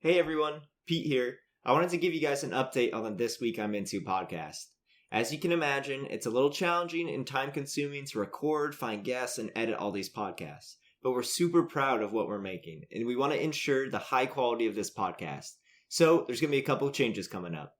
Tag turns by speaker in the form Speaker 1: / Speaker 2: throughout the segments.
Speaker 1: Hey everyone, Pete here. I wanted to give you guys an update on the This Week I'm Into podcast. As you can imagine, it's a little challenging and time consuming to record, find guests, and edit all these podcasts. But we're super proud of what we're making, and we want to ensure the high quality of this podcast. So there's going to be a couple of changes coming up.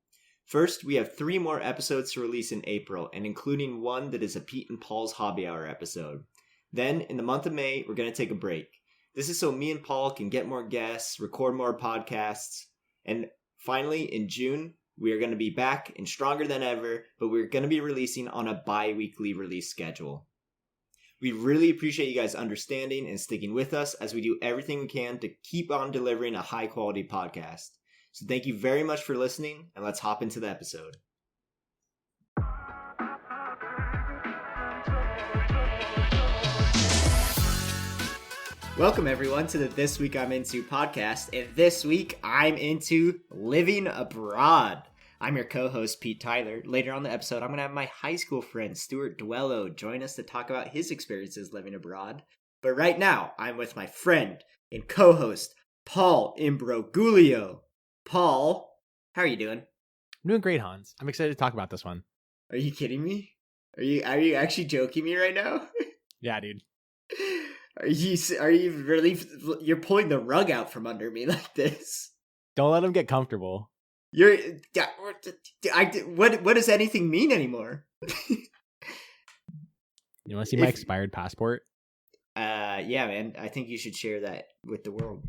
Speaker 1: First, we have 3 more episodes to release in April, and including one that is a Pete and Paul's Hobby Hour episode. Then, in the month of May, we're going to take a break. This is so me and Paul can get more guests, record more podcasts, and finally, in June, we are going to be back and stronger than ever, but we're going to be releasing on a bi-weekly release schedule. We really appreciate you guys understanding and sticking with us as we do everything we can to keep on delivering a high-quality podcast. So thank you very much for listening, and let's hop into the episode. Welcome everyone to the This Week I'm Into podcast, and this week I'm into living abroad. I'm your co-host Pete Tyler. Later on the episode, I'm going to have my high school friend Stuart Dwello join us to talk about his experiences living abroad. But right now, I'm with my friend and co-host Paul Imbrogulio. Paul, how are you doing?
Speaker 2: I'm doing great, Hans. I'm excited to talk about this one.
Speaker 1: Are you kidding me? Are you actually joking me right now?
Speaker 2: Yeah, dude.
Speaker 1: Are you really? You're pulling the rug out from under me like this.
Speaker 2: Don't let him get comfortable.
Speaker 1: What does anything mean anymore?
Speaker 2: You want to see my expired passport?
Speaker 1: Yeah, man. I think you should share that with the world.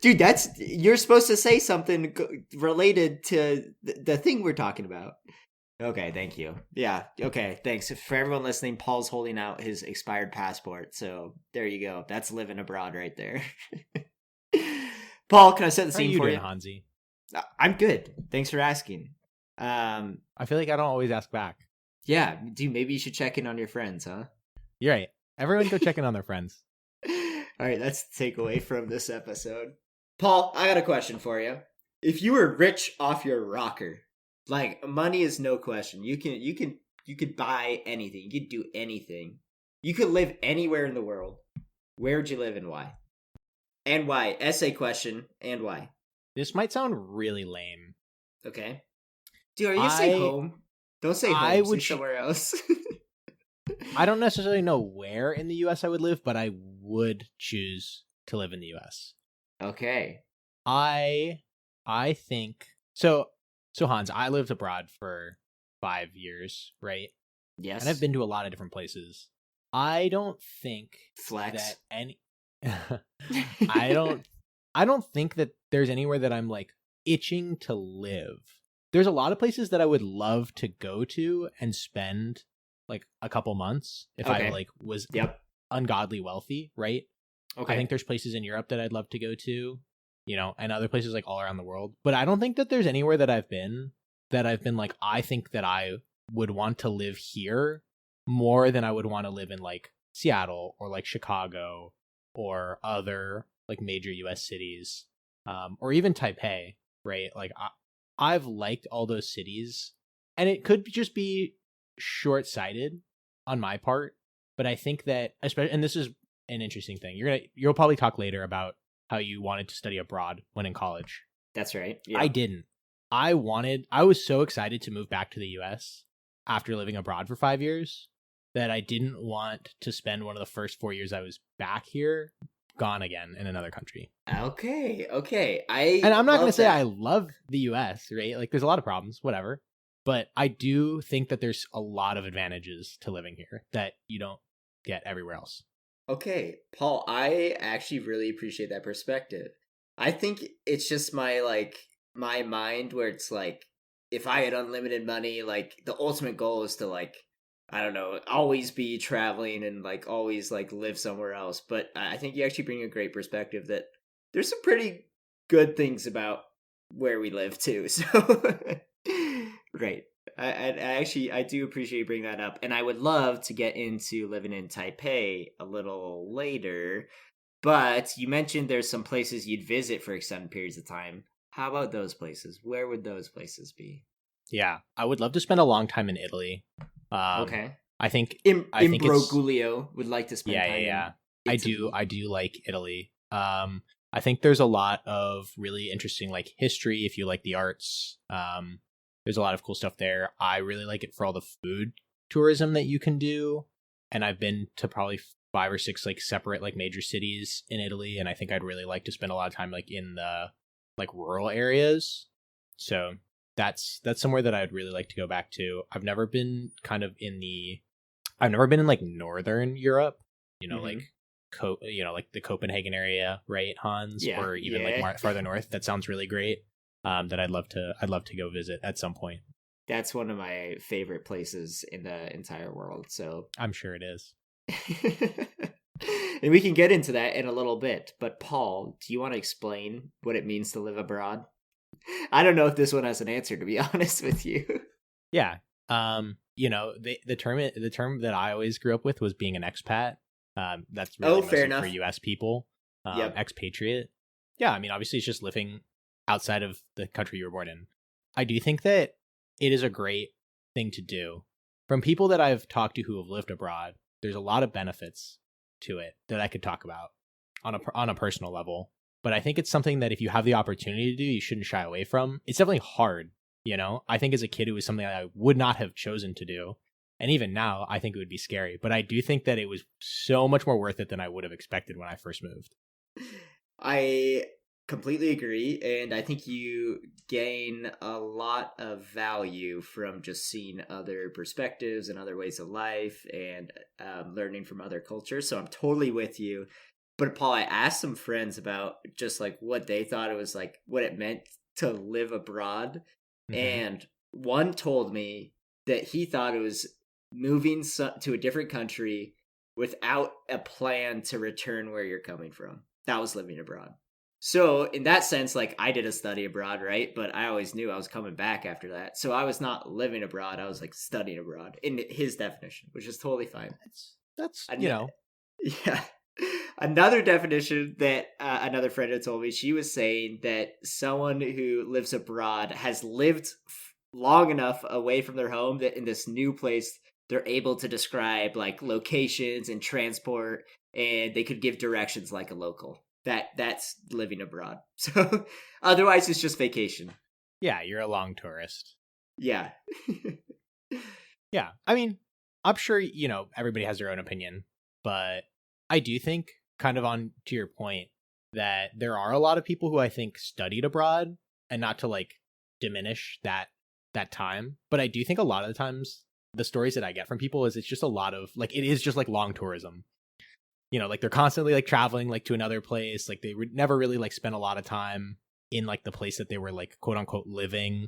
Speaker 1: Dude, you're supposed to say something related to the thing we're talking about. Okay, thank you. Yeah, okay, thanks. For everyone listening, Paul's holding out his expired passport, so there you go. That's living abroad right there. Paul, can I set the scene for you?
Speaker 2: How are you doing, Hansi?
Speaker 1: I'm good. Thanks for asking.
Speaker 2: I feel like I don't always ask back.
Speaker 1: Yeah, dude, maybe you should check in on your friends, huh?
Speaker 2: You're right. Everyone go check in on their friends.
Speaker 1: All right, that's the takeaway from this episode. Paul, I got a question for you. If you were rich off your rocker, like, money is no question. You could buy anything. You could do anything. You could live anywhere in the world. Where would you live and why? And why? Essay question, and why?
Speaker 2: This might sound really lame.
Speaker 1: Okay. Dude, are you say home? Don't say home. I would say somewhere else.
Speaker 2: I don't necessarily know where in the U.S. I would live, but I would choose to live in the U.S.
Speaker 1: Okay.
Speaker 2: I think... So Hans, I lived abroad for 5 years, right?
Speaker 1: Yes.
Speaker 2: And I've been to a lot of different places. I don't think
Speaker 1: Flex.
Speaker 2: that any I don't think that there's anywhere that I'm like itching to live. There's a lot of places that I would love to go to and spend like a couple months if I like was ungodly wealthy, right? Okay. I think there's places in Europe that I'd love to go to. You know, and other places like all around the world. But I don't think that there's anywhere that I've been like, I think that I would want to live here more than I would want to live in like Seattle or like Chicago or other like major US cities, or even Taipei, right? Like I've liked all those cities, and it could just be short-sighted on my part. But I think that, especially, and this is an interesting thing, you'll probably talk later about how you wanted to study abroad when in college.
Speaker 1: That's right. Yeah.
Speaker 2: I didn't. I was so excited to move back to the US after living abroad for 5 years that I didn't want to spend one of the first 4 years I was back here gone again in another country.
Speaker 1: Okay.
Speaker 2: And I'm not going to say I love the US, right? Like there's a lot of problems, whatever. But I do think that there's a lot of advantages to living here that you don't get everywhere else.
Speaker 1: Okay, Paul, I actually really appreciate that perspective. I think it's just my mind where it's like, if I had unlimited money, like the ultimate goal is to like, I don't know, always be traveling and like always like live somewhere else. But I think you actually bring a great perspective that there's some pretty good things about where we live too. So great. I do appreciate you bringing that up, and I would love to get into living in Taipei a little later, but you mentioned there's some places you'd visit for extended periods of time. How about those places? Where would those places be?
Speaker 2: Yeah, I would love to spend a long time in Italy.
Speaker 1: Okay.
Speaker 2: I think
Speaker 1: Imbroglio would like to spend time in
Speaker 2: Italy. I do like Italy. I think there's a lot of really interesting like history if you like the arts. There's a lot of cool stuff there. I really like it for all the food tourism that you can do. And I've been to probably 5 or 6 like separate like major cities in Italy, and I think I'd really like to spend a lot of time like in the like rural areas. So that's somewhere that I'd really like to go back to. I've never been in like northern Europe, like like the Copenhagen area, right, Hans?
Speaker 1: Yeah,
Speaker 2: or even like farther north. That sounds really great. That I'd love to go visit at some point.
Speaker 1: That's one of my favorite places in the entire world. So
Speaker 2: I'm sure it is.
Speaker 1: And we can get into that in a little bit. But Paul, do you want to explain what it means to live abroad? I don't know if this one has an answer, to be honest with you.
Speaker 2: Yeah. The term that I always grew up with was being an expat. That's really
Speaker 1: fair enough.
Speaker 2: for US people. Expatriate. Yeah, I mean, obviously it's just living outside of the country you were born in. I do think that it is a great thing to do. From people that I've talked to who have lived abroad, there's a lot of benefits to it that I could talk about on a personal level. But I think it's something that if you have the opportunity to do, you shouldn't shy away from. It's definitely hard, I think as a kid, it was something I would not have chosen to do. And even now, I think it would be scary. But I do think that it was so much more worth it than I would have expected when I first moved.
Speaker 1: I completely agree. And I think you gain a lot of value from just seeing other perspectives and other ways of life and learning from other cultures. So I'm totally with you. But Paul, I asked some friends about just like what they thought it was like, what it meant to live abroad. Mm-hmm. And one told me that he thought it was moving to a different country without a plan to return where you're coming from. That was living abroad. So in that sense, like I did a study abroad, right? But I always knew I was coming back after that. So I was not living abroad. I was like studying abroad in his definition, which is totally fine.
Speaker 2: That's
Speaker 1: Yeah. Another definition that another friend had told me, she was saying that someone who lives abroad has lived long enough away from their home that in this new place, they're able to describe like locations and transport, and they could give directions like a local. That's living abroad. So otherwise it's just vacation.
Speaker 2: Yeah, you're a long tourist.
Speaker 1: Yeah.
Speaker 2: Yeah. I mean, I'm sure, everybody has their own opinion, but I do think, kind of on to your point, that there are a lot of people who I think studied abroad, and not to like diminish that time, but I do think a lot of the times the stories that I get from people is it's just a lot of like, it is just like long tourism. Like they're constantly like traveling like to another place. Like they never really like spend a lot of time in like the place that they were like quote unquote living,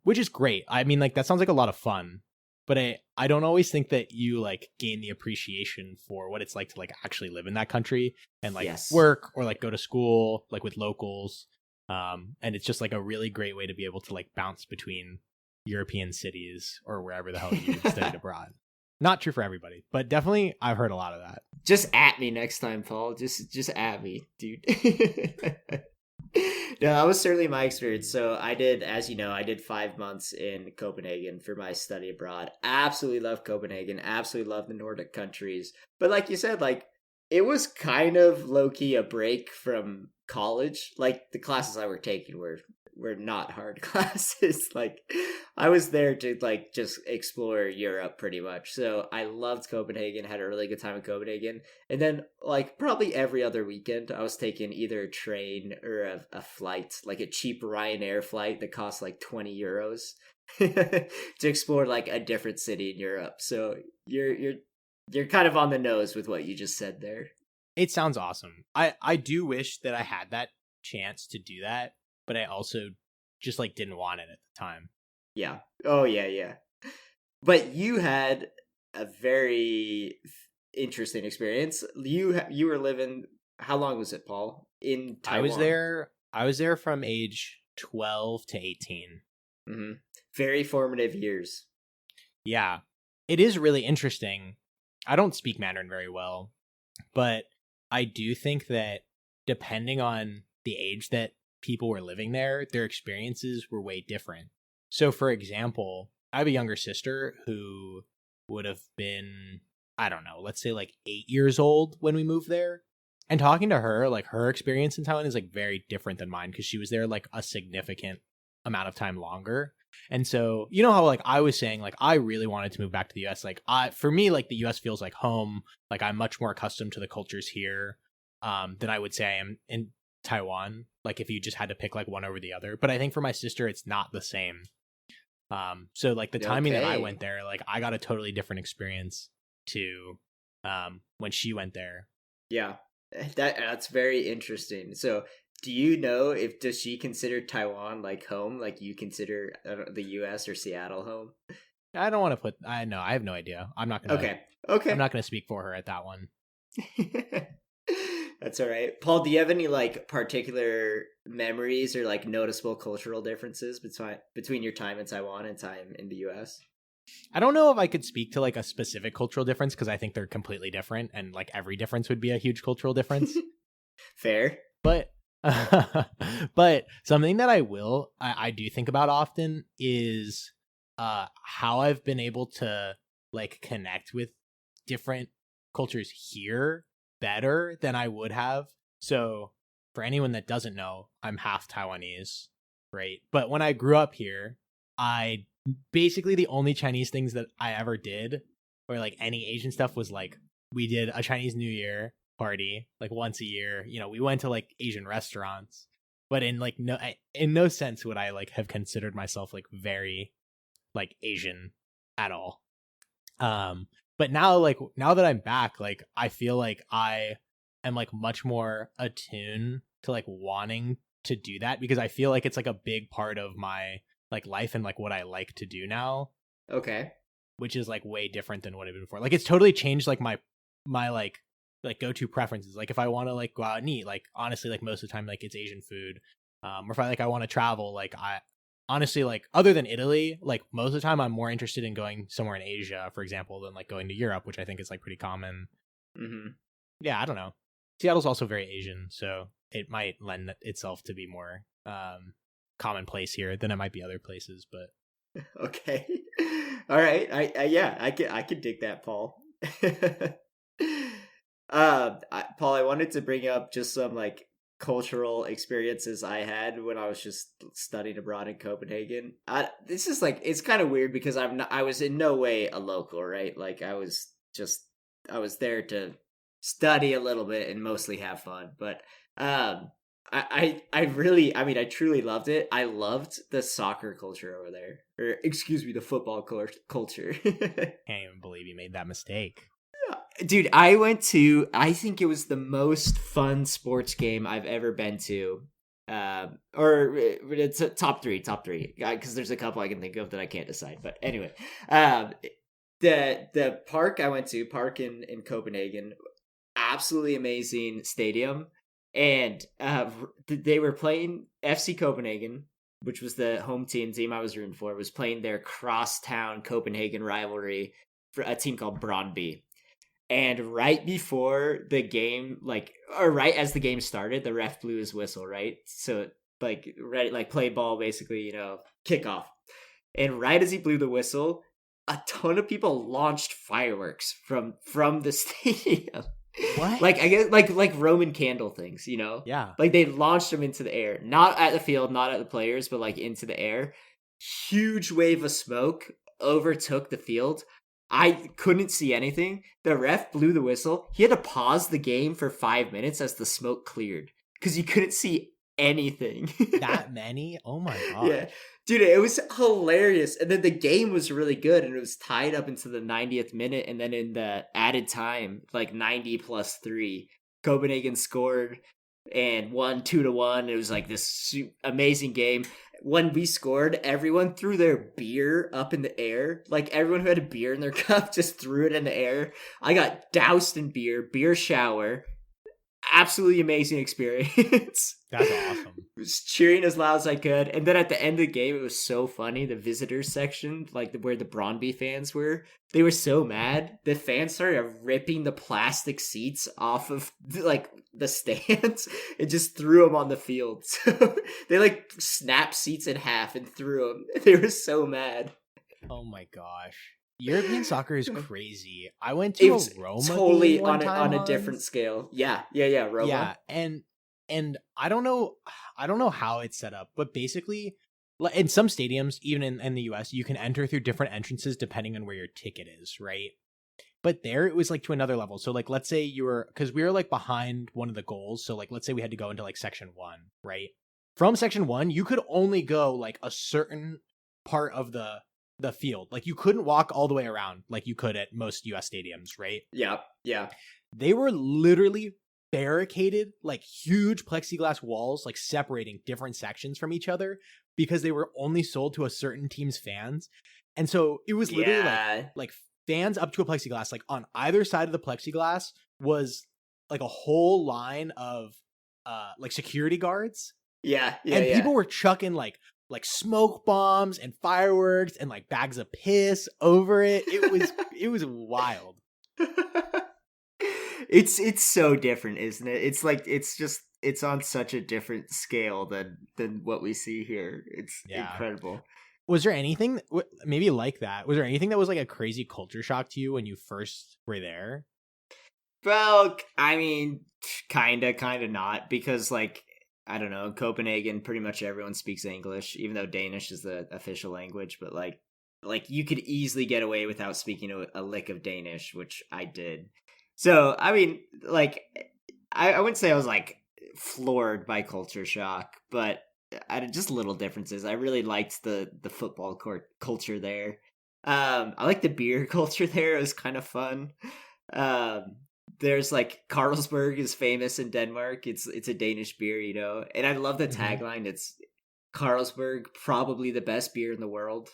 Speaker 2: which is great. I mean, like that sounds like a lot of fun, but I don't always think that you like gain the appreciation for what it's like to like actually live in that country and like work or like go to school like with locals. And it's just like a really great way to be able to like bounce between European cities or wherever the hell you studied abroad. Not true for everybody, but definitely I've heard a lot of that.
Speaker 1: Just at me next time, Paul. Just at me, dude. No, that was certainly my experience. So I did, as you know, I did 5 months in Copenhagen for my study abroad. Absolutely love Copenhagen. Absolutely love the Nordic countries. But like you said, like it was kind of low-key a break from college. Like the classes I were taking were not hard classes. Like I was there to like just explore Europe pretty much. So I loved Copenhagen, had a really good time in Copenhagen. And then like probably every other weekend I was taking either a train or a flight, like a cheap Ryanair flight that cost like 20 euros to explore like a different city in Europe. So you're kind of on the nose with what you just said there.
Speaker 2: It sounds awesome. I do wish that I had that chance to do that, but I also just like didn't want it at the time.
Speaker 1: Yeah. Oh yeah. But you had a very interesting experience. You were living. How long was it, Paul? In Taiwan.
Speaker 2: I was there from age 12 to 18.
Speaker 1: Mm-hmm. Very formative years.
Speaker 2: Yeah, it is really interesting. I don't speak Mandarin very well, but I do think that depending on the age that people were living there, their experiences were way different. So for example, I have a younger sister who would have been, I don't know, let's say like 8 years old when we moved there. And talking to her, like her experience in Taiwan is like very different than mine because she was there like a significant amount of time longer. And so, you know how like I was saying, like I really wanted to move back to the US. Like for me, like the US feels like home. Like I'm much more accustomed to the cultures here than I would say I am in Taiwan. Like if you just had to pick like one over the other. But I think for my sister, it's not the same. So like the timing that I went there, like I got a totally different experience to when she went there.
Speaker 1: Yeah. That's very interesting. So, do you know does she consider Taiwan like home, like you consider the U.S. or Seattle home?
Speaker 2: I don't want to I have no idea. I'm not gonna.
Speaker 1: Okay.
Speaker 2: I'm not gonna speak for her at that one.
Speaker 1: That's all right. Paul, do you have any like particular memories or like noticeable cultural differences between your time in Taiwan and time in the U.S.?
Speaker 2: I don't know if I could speak to like a specific cultural difference because I think they're completely different and like every difference would be a huge cultural difference.
Speaker 1: Fair.
Speaker 2: But but something that I do think about often is how I've been able to like connect with different cultures here better than I would have. So for anyone that doesn't know, I'm half Taiwanese, right? But when I grew up here, I basically the only Chinese things that I ever did or like any Asian stuff was like we did a Chinese New Year party like once a year. You know, we went to like Asian restaurants, but in no sense would I like have considered myself like very like Asian at all. But now that I'm back, like I feel like I am like much more attuned to like wanting to do that because I feel like it's like a big part of my like life and like what I like to do now.
Speaker 1: Okay.
Speaker 2: Which is like way different than what I've been before. Like it's totally changed like my like go-to preferences. Like if I want to like go out and eat, like honestly like most of the time like it's Asian food. Or if I want to travel, like I honestly like other than Italy, like most of the time I'm more interested in going somewhere in Asia, for example, than like going to Europe, which I think is like pretty common.
Speaker 1: Mm-hmm.
Speaker 2: Yeah, I don't know. Seattle's also very Asian, so it might lend itself to be more commonplace here than it might be other places, but
Speaker 1: okay. All right. I could dig that, Paul. Paul, I wanted to bring up just some like cultural experiences I had when I was just studying abroad in Copenhagen. This is like it's kind of weird because I was in no way a local, right? Like I was there to study a little bit and mostly have fun, but I truly loved it. I loved the soccer culture over there, or excuse me, the football culture.
Speaker 2: Can't even believe you made that mistake.
Speaker 1: Dude, I think it was the most fun sports game I've ever been to. Or it's a top three, because there's a couple I can think of that I can't decide. But anyway, the park I went to, park in Copenhagen, absolutely amazing stadium. And they were playing FC Copenhagen, which was the home team I was rooting for, was playing their crosstown Copenhagen rivalry for a team called Brøndby. And right before the game, or right as the game started, the ref blew his whistle, right? So, ready, play ball, basically, kickoff. And right as he blew the whistle, a ton of people launched fireworks from the stadium.
Speaker 2: What?
Speaker 1: I guess like Roman candle things,
Speaker 2: Yeah.
Speaker 1: Like they launched them into the air, not at the field, not at the players, but into the air. Huge wave of smoke overtook the field. I couldn't see anything. The ref blew the whistle. He had to pause the game for 5 minutes as the smoke cleared because you couldn't see anything.
Speaker 2: That many? Oh my god.
Speaker 1: Yeah. Dude, it was hilarious. And then the game was really good and it was tied up into the 90th minute. And then in the added time, 90+3, Copenhagen scored and won 2-1. It was this amazing game. When we scored, everyone threw their beer up in the air. Everyone who had a beer in their cup just threw it in the air. I got doused in beer shower. Absolutely amazing experience.
Speaker 2: That's awesome.
Speaker 1: I was cheering as loud as I could. And then at the end of the game, it was so funny. The visitors section, where the Brøndby fans were, they were so mad. The fans started ripping the plastic seats off of the stands and just threw them on the field. So they snapped seats in half and threw them. They were so mad.
Speaker 2: Oh my gosh. European soccer is crazy. I went
Speaker 1: It
Speaker 2: to a
Speaker 1: was
Speaker 2: Roma
Speaker 1: totally
Speaker 2: game one
Speaker 1: on
Speaker 2: time,
Speaker 1: a different
Speaker 2: Hans.
Speaker 1: scale. Yeah,
Speaker 2: Yeah,
Speaker 1: Roma.
Speaker 2: and I don't know how it's set up, but basically, in some stadiums, even in the US, you can enter through different entrances depending on where your ticket is, right? But there it was like to another level. So like let's say you were, because we were like behind one of the goals. So like let's say we had to go into like section 1, right? From section 1, you could only go like a certain part of the field. Like you couldn't walk all the way around like you could at most US stadiums, right?
Speaker 1: Yeah.
Speaker 2: They were literally barricaded, like huge plexiglass walls, like separating different sections from each other because they were only sold to a certain team's fans. And so it was literally
Speaker 1: Yeah.
Speaker 2: like fans up to a plexiglass, like on either side of the plexiglass was like a whole line of like security guards.
Speaker 1: Yeah.
Speaker 2: And people were chucking like smoke bombs and fireworks and like bags of piss over it. It was wild.
Speaker 1: It's so different, isn't it? It's like it's on such a different scale than what we see here. It's incredible.
Speaker 2: Was there anything maybe like that? Was there anything that was like a crazy culture shock to you when you first were there?
Speaker 1: Well, I mean, kind of not, because like I don't know, in Copenhagen pretty much everyone speaks English, even though Danish is the official language, but like you could easily get away without speaking a lick of Danish, which I did. So, I mean, like I wouldn't say I was like floored by culture shock, but just little differences. I really liked the football court culture there. I like the beer culture there. It was kind of fun. Um, there's like Carlsberg is famous in Denmark. It's a Danish beer, you know, and I love the tagline. It's Carlsberg, probably the best beer in the world.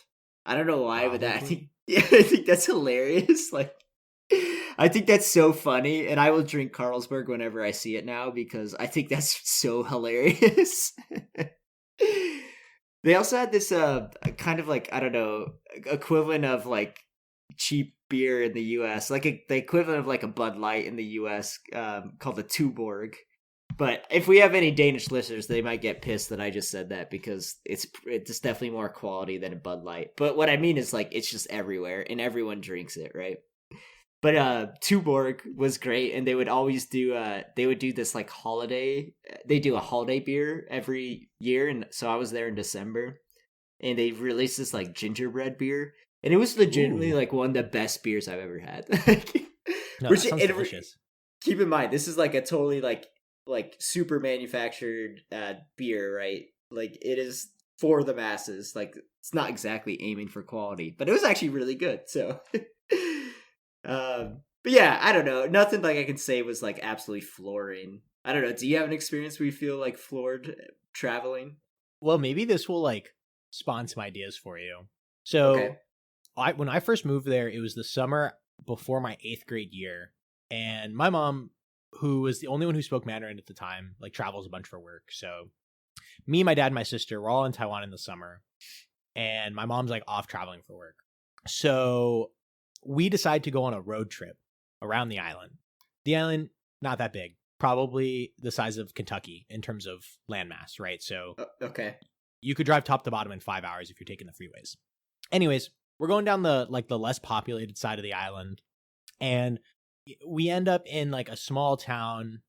Speaker 1: I don't know why, but I think I think that's hilarious. Like, I think that's so funny, and I will drink Carlsberg whenever I see it now because I think that's so hilarious. They also had this kind of like, I don't know, equivalent of like cheap beer in the US, like the equivalent of like a Bud Light in the US, called the Tuborg. But if we have any Danish listeners, they might get pissed that I just said that because it's definitely more quality than a Bud Light. But what I mean is like it's just everywhere and everyone drinks it, right? But Tuborg was great, and they would always do this like holiday. They do a holiday beer every year, and so I was there in December, and they released this like gingerbread beer, and it was legitimately like one of the best beers I've ever had.
Speaker 2: No, that sounds delicious.
Speaker 1: Keep in mind, this is like a totally like super manufactured beer, right? Like it is for the masses. Like it's not exactly aiming for quality, but it was actually really good. So, but yeah, I don't know. Nothing like I can say was like absolutely flooring. I don't know. Do you have an experience where you feel like floored traveling?
Speaker 2: Well, maybe this will like spawn some ideas for you. So,
Speaker 1: Okay.
Speaker 2: when I first moved there, it was the summer before my 8th grade year, and my mom, who was the only one who spoke Mandarin at the time, like travels a bunch for work. So me, my dad, and my sister were all in Taiwan in the summer, and my mom's like off traveling for work. So we decided to go on a road trip around the island. The island, not that big, probably the size of Kentucky in terms of landmass, right? So
Speaker 1: okay,
Speaker 2: you could drive top to bottom in 5 hours if you're taking the freeways. Anyways, we're going down the less populated side of the island, and we end up in like a small town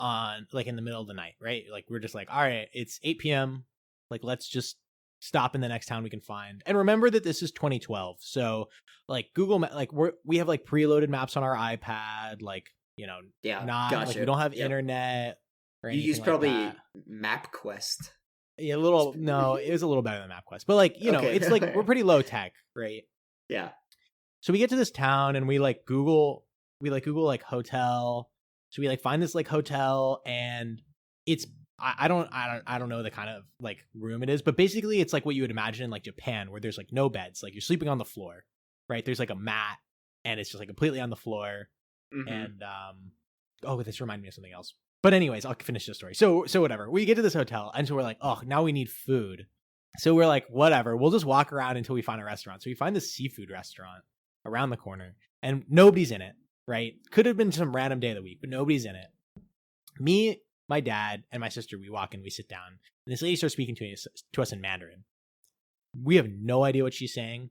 Speaker 2: on like in the middle of the night, right? Like we're just like, all right, it's 8 p.m. Like let's just stop in the next town we can find. And remember that this is 2012, so like Google like we have like preloaded maps on our iPad, like not
Speaker 1: gotcha.
Speaker 2: like we don't have internet or anything.
Speaker 1: You use
Speaker 2: like
Speaker 1: probably
Speaker 2: that.
Speaker 1: MapQuest.
Speaker 2: Yeah, it was a little better than MapQuest, but like
Speaker 1: Okay.
Speaker 2: It's like we're pretty low tech, right?
Speaker 1: Yeah.
Speaker 2: So we get to this town and we Google like hotel. So we like find this like hotel, and it's I don't know the kind of like room it is, but basically it's like what you would imagine in like Japan, where there's like no beds, like you're sleeping on the floor, right? There's like a mat, and it's just like completely on the floor.
Speaker 1: Mm-hmm.
Speaker 2: And this reminded me of something else. But anyways, I'll finish the story. So whatever. We get to this hotel, and so we're like, oh, now we need food. So we're like, whatever. We'll just walk around until we find a restaurant. So we find this seafood restaurant around the corner, and nobody's in it, right? Could have been some random day of the week, but nobody's in it. Me, my dad, and my sister, we walk in, we sit down, and this lady starts speaking to us in Mandarin. We have no idea what she's saying.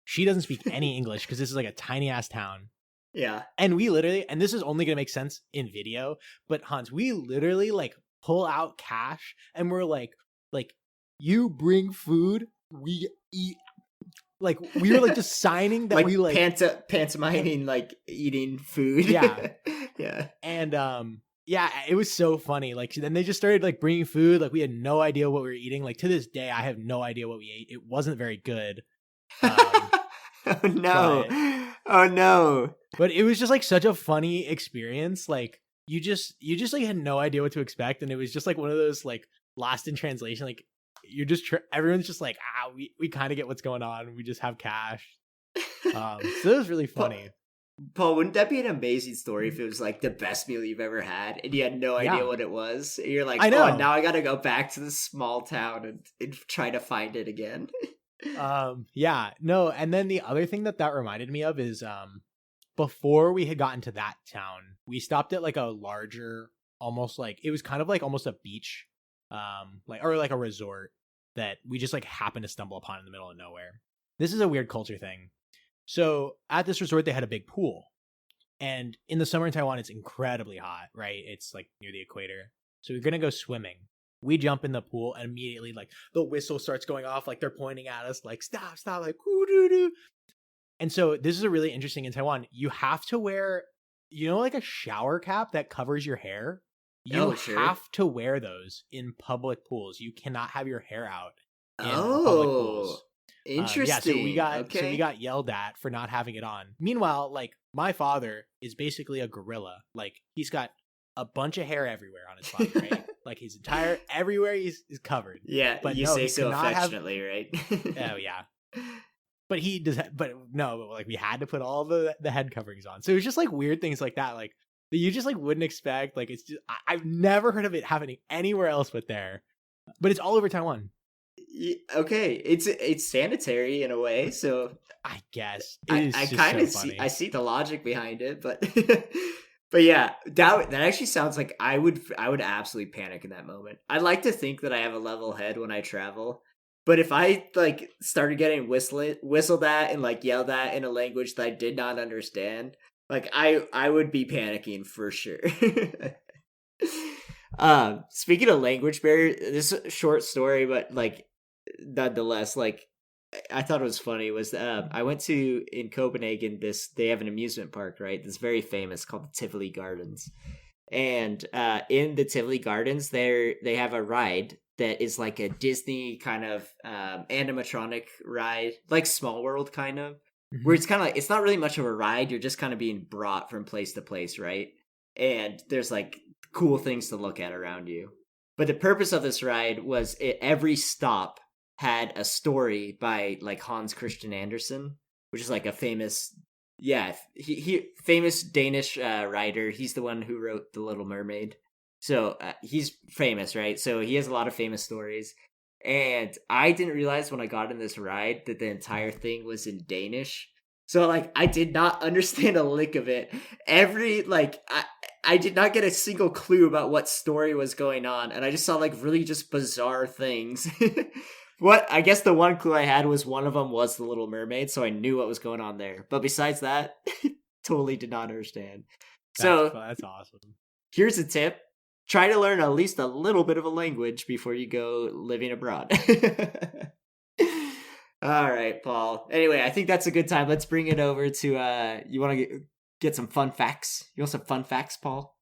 Speaker 2: She doesn't speak any English because this is like a tiny ass town.
Speaker 1: Yeah.
Speaker 2: And we literally, and this is only going to make sense in video, but Hans, we literally like pull out cash and we're like, you bring food, we eat. Like we were like just signing that
Speaker 1: like
Speaker 2: we like
Speaker 1: pantomiming like eating food.
Speaker 2: Yeah.
Speaker 1: Yeah.
Speaker 2: And yeah, it was so funny. Like then they just started like bringing food. Like we had no idea what we were eating. Like to this day, I have no idea what we ate. It wasn't very good.
Speaker 1: Oh no. Oh no.
Speaker 2: But it was just like such a funny experience. Like you just like had no idea what to expect, and it was just like one of those like lost in translation. Like you're just everyone's just like we kind of get what's going on. We just have cash. So it was really funny.
Speaker 1: Paul, wouldn't that be an amazing story if it was like the best meal you've ever had and you had no idea what it was? You're like,
Speaker 2: I know.
Speaker 1: Oh, now I gotta go back to this small town and try to find it again.
Speaker 2: Yeah, no, and then the other thing that reminded me of is before we had gotten to that town, we stopped at like a larger, almost like it was kind of like almost a beach, like or like a resort that we just like happened to stumble upon in the middle of nowhere. This is a weird culture thing. So at this resort, they had a big pool, and in the summer in Taiwan, it's incredibly hot, right? It's like near the equator. So we're gonna go swimming. We jump in the pool and immediately like the whistle starts going off, like they're pointing at us, like stop, like doo. And so this is a really interesting in Taiwan. You have to wear, like a shower cap that covers your hair. You have to wear those in public pools. You cannot have your hair out in public pools.
Speaker 1: Interesting.
Speaker 2: Yeah, so we got yelled at for not having it on. Meanwhile, like my father is basically a gorilla. Like he's got a bunch of hair everywhere on his body, right? Like his entire everywhere is covered.
Speaker 1: Yeah, but you say so affectionately, right?
Speaker 2: Oh yeah. But he does. But no, like we had to put all the head coverings on. So it was just like weird things like that, like that you just like wouldn't expect. Like it's just I've never heard of it happening anywhere else but there. But it's all over Taiwan.
Speaker 1: Okay, it's sanitary in a way, so
Speaker 2: I guess
Speaker 1: I kind of I see the logic behind it, but but yeah, that actually sounds like I would absolutely panic in that moment. I like to think that I have a level head when I travel, but if I like started getting whistled at and like yelled at in a language that I did not understand, like I would be panicking for sure. Speaking of language barrier, this is a short story, but like nonetheless, like I thought it was funny was I went to in Copenhagen, they have an amusement park, right? That's very famous called the Tivoli Gardens. And in the Tivoli Gardens they have a ride that is like a Disney kind of animatronic ride, like Small World kind of, where it's kind of like it's not really much of a ride, you're just kind of being brought from place to place, right? And there's like cool things to look at around you. But the purpose of this ride was every stop had a story by like Hans Christian Andersen, which is like a famous, famous Danish writer. He's the one who wrote The Little Mermaid. So he's famous, right? So he has a lot of famous stories. And I didn't realize when I got in this ride that the entire thing was in Danish. So like I did not understand a lick of it. I did not get a single clue about what story was going on, and I just saw like really just bizarre things. I guess the one clue I had was one of them was The Little Mermaid, so I knew what was going on there. But besides that, totally did not understand.
Speaker 2: That's awesome.
Speaker 1: Here's a tip. Try to learn at least a little bit of a language before you go living abroad. All right, Paul. Anyway, I think that's a good time. Let's bring it over to, you want to get some fun facts? You want some fun facts, Paul?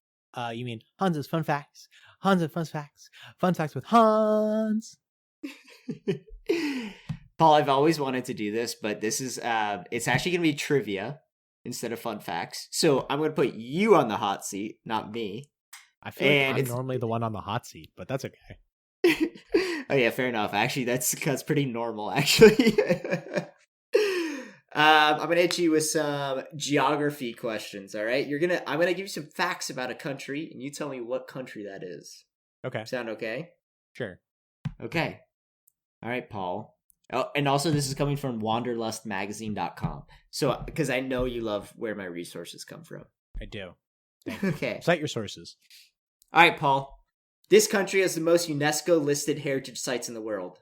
Speaker 2: You mean Hans's fun facts? Hans's fun facts. Fun facts with Hans.
Speaker 1: Paul, I've always wanted to do this, but this is, it's actually going to be trivia instead of fun facts. So I'm going to put you on the hot seat, not me.
Speaker 2: I feel like I'm normally the one on the hot seat, but that's okay.
Speaker 1: Oh yeah, fair enough. Actually, that's pretty normal, actually. I'm gonna hit you with some geography questions. All right, I'm gonna give you some facts about a country, and you tell me what country that is.
Speaker 2: Okay.
Speaker 1: Sound okay?
Speaker 2: Sure.
Speaker 1: Okay. All right, Paul. Oh, and also this is coming from wanderlustmagazine.com. So, because I know you love where my resources come from.
Speaker 2: I do. Thank you.
Speaker 1: Okay.
Speaker 2: Cite your sources.
Speaker 1: All right, Paul. This country has the most UNESCO listed heritage sites in the world.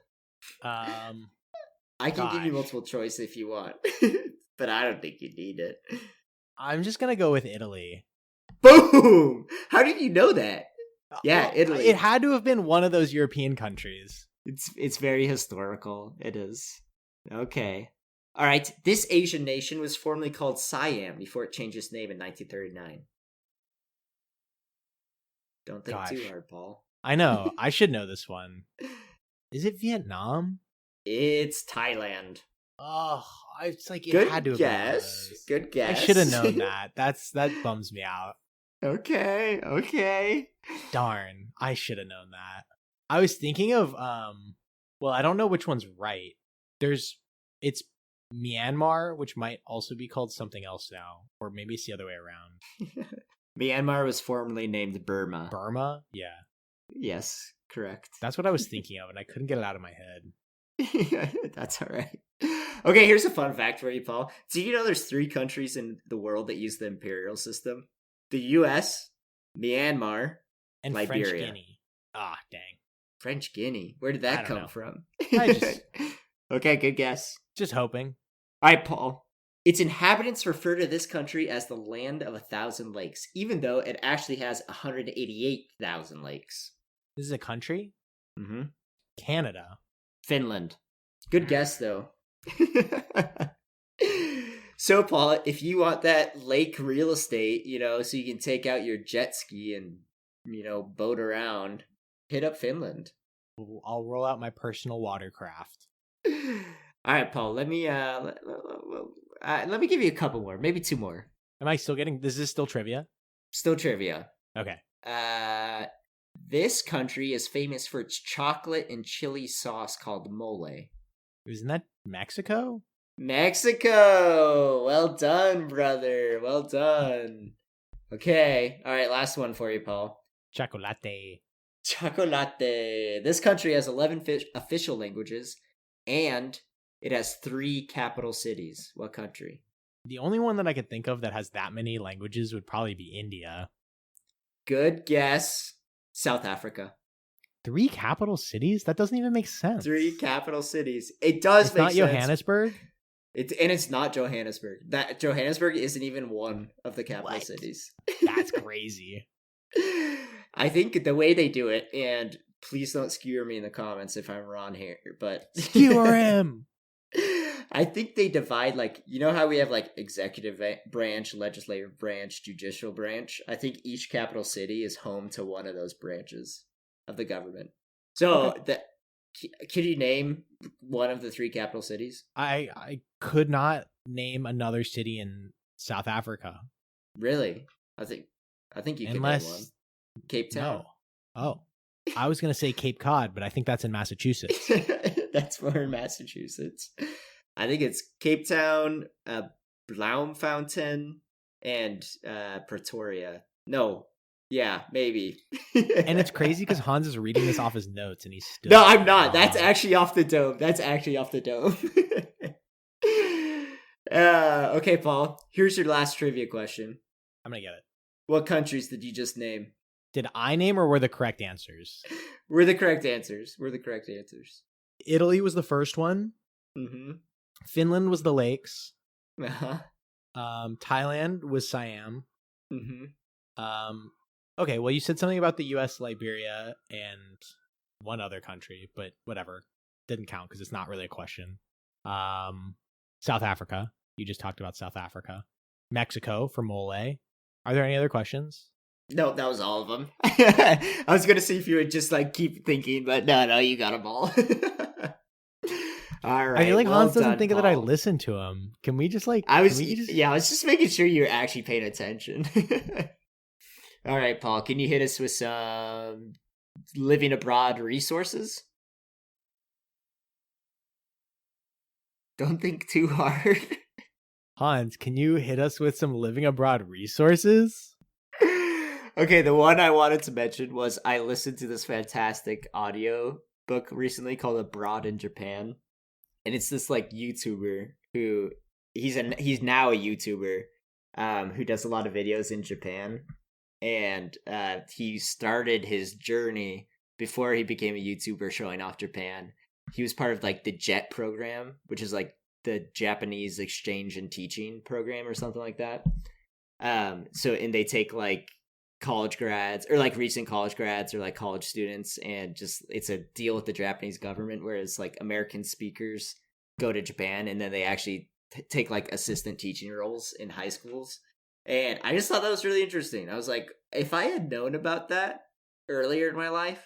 Speaker 1: I can give you
Speaker 2: Gosh.
Speaker 1: multiple choice if you want, but I don't think you need it.
Speaker 2: I'm just gonna go with Italy.
Speaker 1: Boom! How did you know that? Yeah,
Speaker 2: Well,
Speaker 1: Italy.
Speaker 2: It had to have been one of those European countries.
Speaker 1: It's very historical. It is. Okay. All right. This Asian nation was formerly called Siam before it changed its name in 1939. Don't think too
Speaker 2: Gosh.
Speaker 1: hard, Paul.
Speaker 2: I know. I should know this one. Is it Vietnam?
Speaker 1: It's Thailand.
Speaker 2: Oh, it's like it
Speaker 1: Good
Speaker 2: had to have
Speaker 1: guess.
Speaker 2: been one of those.
Speaker 1: Good guess.
Speaker 2: I should have known that. That bums me out.
Speaker 1: Okay.
Speaker 2: Darn. I should have known that. I was thinking of well, I don't know which one's right. It's Myanmar, which might also be called something else now, or maybe it's the other way around.
Speaker 1: Myanmar was formerly named Burma.
Speaker 2: Burma? Yeah.
Speaker 1: Yes, correct.
Speaker 2: That's what I was thinking of, and I couldn't get it out of my head.
Speaker 1: That's all right. Okay, here's a fun fact for you, Paul. Do you know there's 3 countries in the world that use the imperial system? The U.S., Myanmar,
Speaker 2: And
Speaker 1: Liberia.
Speaker 2: French Guinea. Ah, dang.
Speaker 1: French Guinea. Where did
Speaker 2: I
Speaker 1: that
Speaker 2: don't
Speaker 1: come
Speaker 2: know.
Speaker 1: from?
Speaker 2: Okay,
Speaker 1: good guess.
Speaker 2: Just hoping.
Speaker 1: All right, Paul. Its inhabitants refer to this country as the land of 1,000 lakes, even though it actually has 188,000 lakes.
Speaker 2: This is a country?
Speaker 1: Mm-hmm.
Speaker 2: Canada.
Speaker 1: Finland. Good guess, though. So, Paul, if you want that lake real estate, so you can take out your jet ski and, boat around, hit up Finland.
Speaker 2: I'll roll out my personal watercraft.
Speaker 1: All right, Paul, let me give you a couple more, maybe 2 more.
Speaker 2: Am I still getting... This is still trivia?
Speaker 1: Still trivia.
Speaker 2: Okay.
Speaker 1: This country is famous for its chocolate and chili sauce called mole.
Speaker 2: Isn't that Mexico?
Speaker 1: Mexico! Well done, brother. Well done. Okay. All right, last one for you, Paul.
Speaker 2: Chocolate.
Speaker 1: Chocolate. This country has 11 official languages, and it has 3 capital cities. What country?
Speaker 2: The only one that I could think of that has that many languages would probably be India.
Speaker 1: Good guess. South Africa.
Speaker 2: 3 capital cities? That doesn't even make sense.
Speaker 1: 3 capital cities. It does
Speaker 2: it's
Speaker 1: make
Speaker 2: not
Speaker 1: sense.
Speaker 2: Johannesburg?
Speaker 1: It's not Johannesburg. That Johannesburg isn't even one of the capital
Speaker 2: What?
Speaker 1: cities.
Speaker 2: That's crazy.
Speaker 1: I think the way they do it, and please don't skewer me in the comments if I'm wrong here, but
Speaker 2: Skewer him!
Speaker 1: I think they divide, how we have executive branch, legislative branch, judicial branch. I think each capital city is home to one of those branches of the government. So can you name one of the 3 capital cities?
Speaker 2: I could not name another city in South Africa.
Speaker 1: Really? I think you can name one. Cape Town.
Speaker 2: No. Oh. I was going to say Cape Cod, but I think that's in Massachusetts.
Speaker 1: That's more in Massachusetts. I think it's Cape Town, Bloemfontein, and Pretoria. No. Yeah, maybe.
Speaker 2: And it's crazy because Hans is reading this off his notes and he's still...
Speaker 1: No, I'm not. That's actually off the dome. Okay, Paul. Here's your last trivia question.
Speaker 2: I'm going to get it.
Speaker 1: What countries did you just name?
Speaker 2: Did I name or were the correct answers?
Speaker 1: Were the correct answers.
Speaker 2: Italy was the first one.
Speaker 1: Mm-hmm.
Speaker 2: Finland was the lakes.
Speaker 1: Uh-huh.
Speaker 2: Thailand was Siam.
Speaker 1: Mm-hmm.
Speaker 2: Okay, well, you said something about the U.S., Liberia, and one other country, but whatever. Didn't count because it's not really a question. South Africa. You just talked about South Africa. Mexico for mole. Are there any other questions?
Speaker 1: No, that was all of them. I was going to see if you would just keep thinking, but no, you got them all. All right.
Speaker 2: I feel like Hans doesn't
Speaker 1: done,
Speaker 2: think
Speaker 1: Paul.
Speaker 2: that I listen to him. Can we just
Speaker 1: I was just making sure you were actually paying attention. All right, Paul, can you hit us with some living abroad resources? Don't think too hard.
Speaker 2: Hans, can you hit us with some living abroad resources?
Speaker 1: Okay, the one I wanted to mention was I listened to this fantastic audio book recently called Abroad in Japan. And it's this YouTuber who he's now a YouTuber who does a lot of videos in Japan. And he started his journey before he became a YouTuber showing off Japan. he was part of like the JET program, which is like the Japanese exchange and teaching program or something like that. So and they take like college grads or like recent college grads or like college students, and just it's a deal with the Japanese government, whereas like American speakers go to Japan and then they actually take like assistant teaching roles in high schools. And I just thought that was really interesting. I was like, if I had known about that earlier in my life,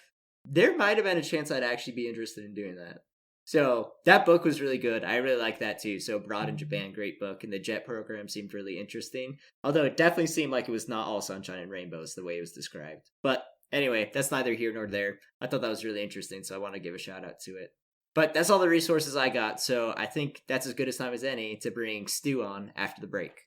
Speaker 1: there might have been a chance I'd actually be interested in doing that. So that book was really good. I really like that too. So Abroad in Japan, great book. And the JET program seemed really interesting. Although it definitely seemed like it was not all sunshine and rainbows the way it was described. But anyway, that's neither here nor there. I thought that was really interesting, so I want to give a shout out to it. But that's all the resources I got. So I think that's as good a time as any to bring Stu on after the break.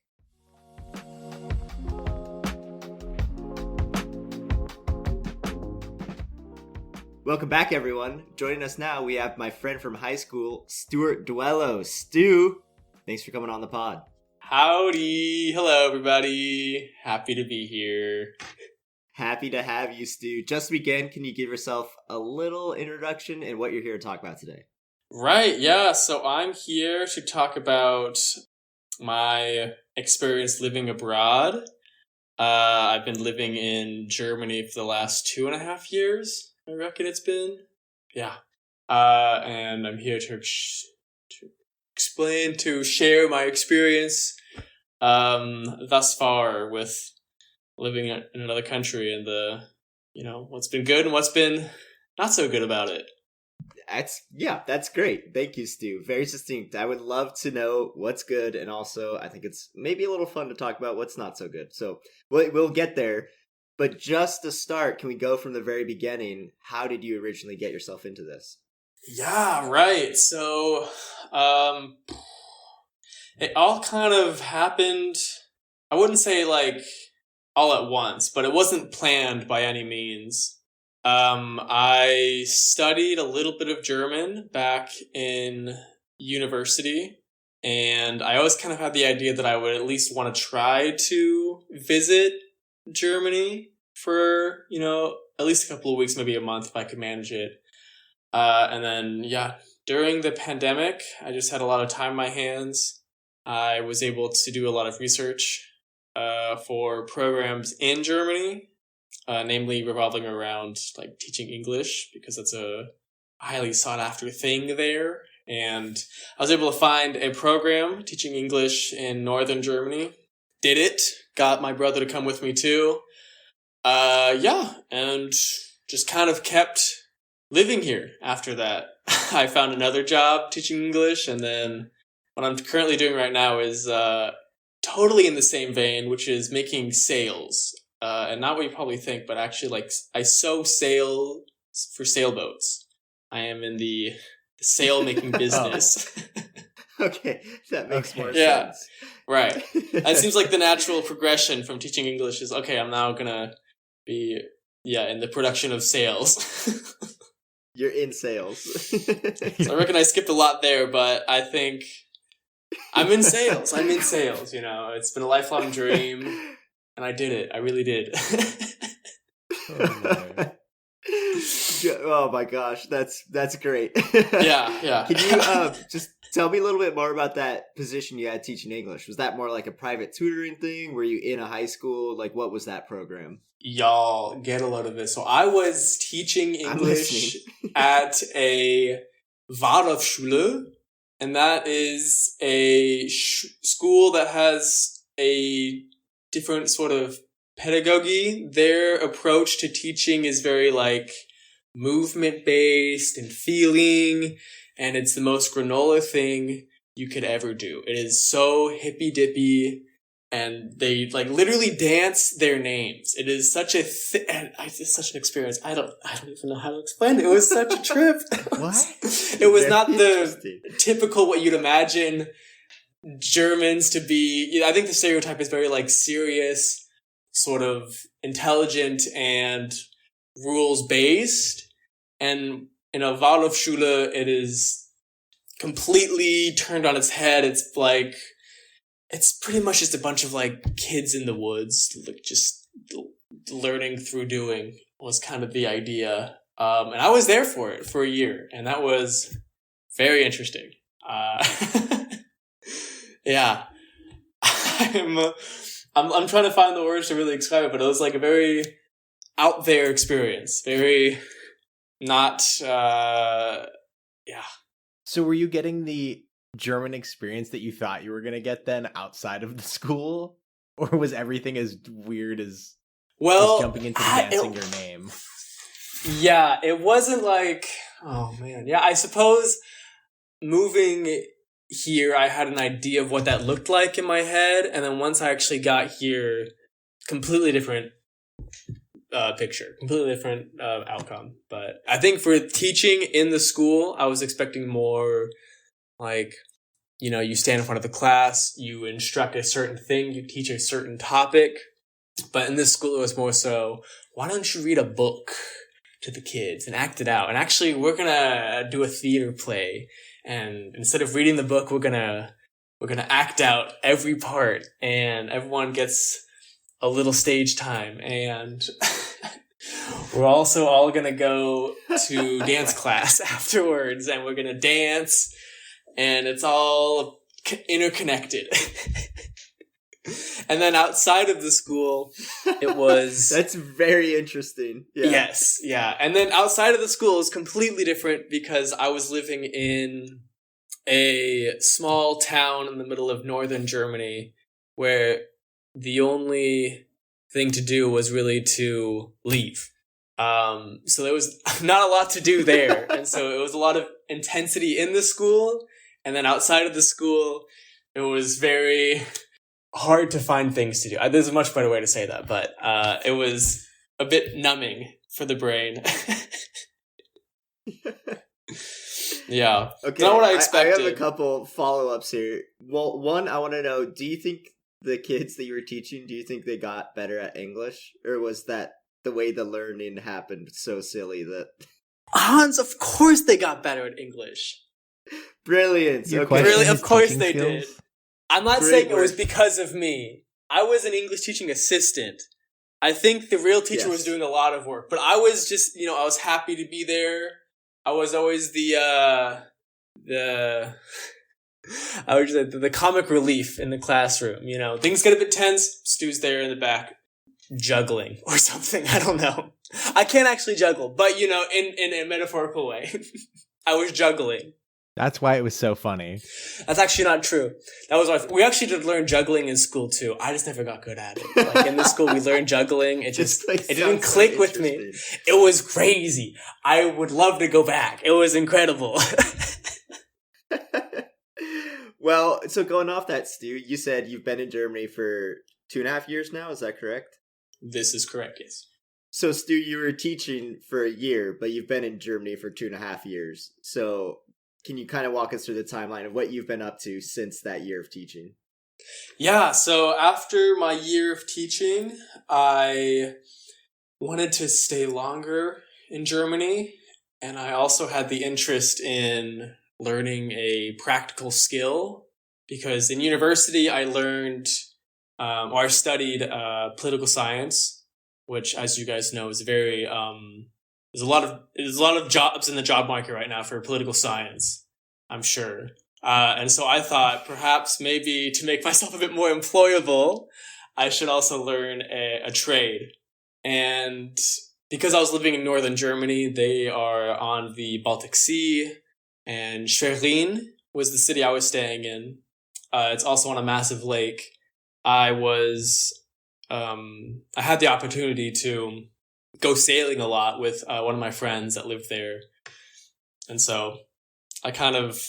Speaker 1: Welcome back, everyone. Joining us now, we have my friend from high school, Stuart Dwello. Stu, thanks for coming on the pod.
Speaker 3: Howdy. Hello, everybody. Happy to be here.
Speaker 1: Happy to have you, Stu. Just to begin, can you give yourself a little introduction and what you're here to talk about today?
Speaker 3: Right, yeah. So I'm here to talk about my experience living abroad. I've been living in Germany for the last 2.5 years. I reckon it's been. Yeah. And I'm here to explain, to share my experience thus far with living in another country and what's been good and what's been not so good about it.
Speaker 1: That's great. Thank you, Stu. Very succinct. I would love to know what's good, and also I think it's maybe a little fun to talk about what's not so good. So we'll get there. But just to start, can we go from the very beginning? How did you originally get yourself into this?
Speaker 3: Yeah, right. So, it all kind of happened, I wouldn't say like all at once, but it wasn't planned by any means. I studied a little bit of German back in university, and I always kind of had the idea that I would at least want to try to visit Germany for, at least a couple of weeks, maybe a month if I could manage it. And then, during the pandemic, I just had a lot of time on my hands. I was able to do a lot of research for programs in Germany, namely revolving around like teaching English, because that's a highly sought after thing there. And I was able to find a program teaching English in northern Germany. Did it. Got my brother to come with me too. And just kind of kept living here after that. I found another job teaching English, and then what I'm currently doing right now is totally in the same vein, which is making sails. And not what you probably think, but actually like I sew sail for sailboats. I am in the sail making business.
Speaker 1: Okay, that makes more sense.
Speaker 3: Right. It seems like the natural progression from teaching English is, okay, I'm now gonna be, in the production of sails.
Speaker 1: You're in sales.
Speaker 3: So I reckon I skipped a lot there, but I think I'm in sales. It's been a lifelong dream, and I did it. I really did.
Speaker 1: Oh my gosh, that's great.
Speaker 3: Yeah.
Speaker 1: Can you just tell me a little bit more about that position you had teaching English? Was that more like a private tutoring thing? Were you in a high school? Like, what was that program?
Speaker 3: Y'all get a load of this. So I was teaching English at a Waldorfschule, and that is a school that has a different sort of pedagogy. Their approach to teaching is very like movement based and feeling, and it's the most granola thing you could ever do. It is so hippy dippy, and they like literally dance their names. It is such a it's such an experience. I don't even know how to explain it. It was such a trip.
Speaker 1: What?
Speaker 3: It was not the typical what you'd imagine Germans to be. I think the stereotype is very like serious, sort of intelligent and rules based. And in a Waldorfschule, it is completely turned on its head. It's like, it's pretty much just a bunch of like kids in the woods, like just learning through doing was kind of the idea. And I was there for it for a year, and that was very interesting. Yeah. I'm trying to find the words to really describe it, but it was like a very out there experience. Very not, yeah.
Speaker 2: So were you getting the German experience that you thought you were going to get then outside of the school? Or was everything as weird as jumping into the dancing your name?
Speaker 3: Yeah, it wasn't like, oh man. Yeah, I suppose moving here, I had an idea of what that looked like in my head. And then once I actually got here, completely different picture, completely different outcome. But I think for teaching in the school, I was expecting more like, you stand in front of the class, you instruct a certain thing, you teach a certain topic. But in this school, it was more so, why don't you read a book to the kids and act it out? And actually, we're going to do a theater play. And instead of reading the book, we're going to act out every part. And everyone gets a little stage time. And we're also all going to go to dance class afterwards. And we're going to dance. And it's all interconnected. And then outside of the school, it was...
Speaker 1: That's very interesting. Yeah.
Speaker 3: Yes, yeah. And then outside of the school is completely different because I was living in a small town in the middle of northern Germany where the only thing to do was really to leave. So there was not a lot to do there. And so it was a lot of intensity in the school. And then outside of the school, it was very hard to find things to do. There's a much better way to say that, but it was a bit numbing for the brain. Yeah.
Speaker 1: Okay.
Speaker 3: Not what I expected.
Speaker 1: I have a couple follow-ups here. Well, one, I want to know, do you think the kids that you were teaching, do you think they got better at English? Or was that the way the learning happened so silly that...
Speaker 3: Hans, of course they got better at English.
Speaker 1: Brilliant. Okay.
Speaker 3: Really, of course they did. I'm not saying it was
Speaker 1: work.
Speaker 3: because of me. I was an English teaching assistant. I think the real teacher was doing a lot of work, but I was just, I was happy to be there. I was always the comic relief in the classroom. Things get a bit tense. Stu's there in the back juggling or something. I don't know. I can't actually juggle, but in a metaphorical way. I was juggling.
Speaker 2: That's why it was so funny.
Speaker 3: That's actually not true. We actually did learn juggling in school too. I just never got good at it. Like in the school, we learned juggling. It didn't click with me. It was crazy. I would love to go back. It was incredible.
Speaker 1: Well, so going off that, Stu, you said you've been in Germany for 2.5 years now. Is that correct?
Speaker 3: This is correct. Yes.
Speaker 1: So, Stu, you were teaching for a year, but you've been in Germany for 2.5 years. So, can you kind of walk us through the timeline of what you've been up to since that year of teaching?
Speaker 3: Yeah, so after my year of teaching, I wanted to stay longer in Germany, and I also had the interest in learning a practical skill, because in university I learned, or I studied political science, which, as you guys know, is very... There's a lot of jobs in the job market right now for political science, I'm sure. And so I thought perhaps maybe to make myself a bit more employable, I should also learn a trade. And because I was living in northern Germany, they are on the Baltic Sea, and Schwerin was the city I was staying in. It's also on a massive lake. I had the opportunity to go sailing a lot with one of my friends that lived there. And so I kind of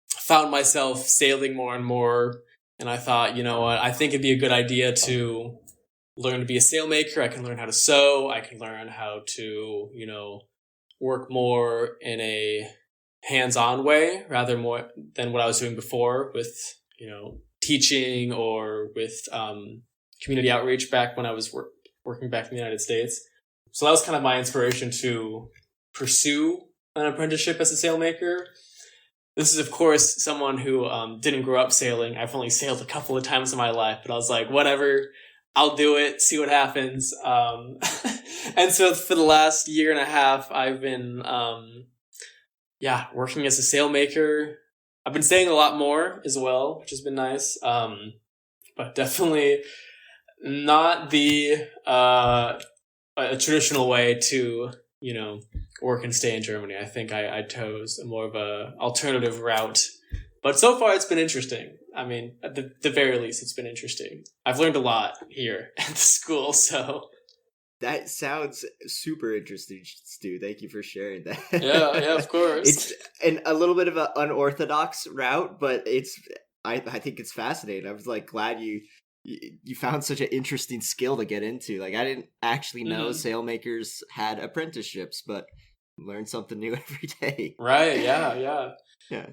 Speaker 3: found myself sailing more and more. And I thought, you know what, I think it'd be a good idea to learn to be a sailmaker. I can learn how to sew. I can learn how to, work more in a hands-on way rather more than what I was doing before with, teaching or with community outreach back when I was working back in the United States. So that was kind of my inspiration to pursue an apprenticeship as a sailmaker. This is, of course, someone who didn't grow up sailing. I've only sailed a couple of times in my life, but I was like, whatever, I'll do it, see what happens. And so for the last year and a half, I've been working as a sailmaker. I've been staying a lot more as well, which has been nice. But definitely not the a traditional way to, work and stay in Germany. I think I chose a more of a alternative route. But so far, it's been interesting. I mean, at the very least, it's been interesting. I've learned a lot here at the school, so...
Speaker 1: That sounds super interesting, Stu. Thank you for sharing that.
Speaker 3: Yeah, of course.
Speaker 1: It's a little bit of an unorthodox route, but I think it's fascinating. I was like glad you found such an interesting skill to get into. Like I didn't actually know sailmakers had apprenticeships, but learn something new every day.
Speaker 3: Right, yeah.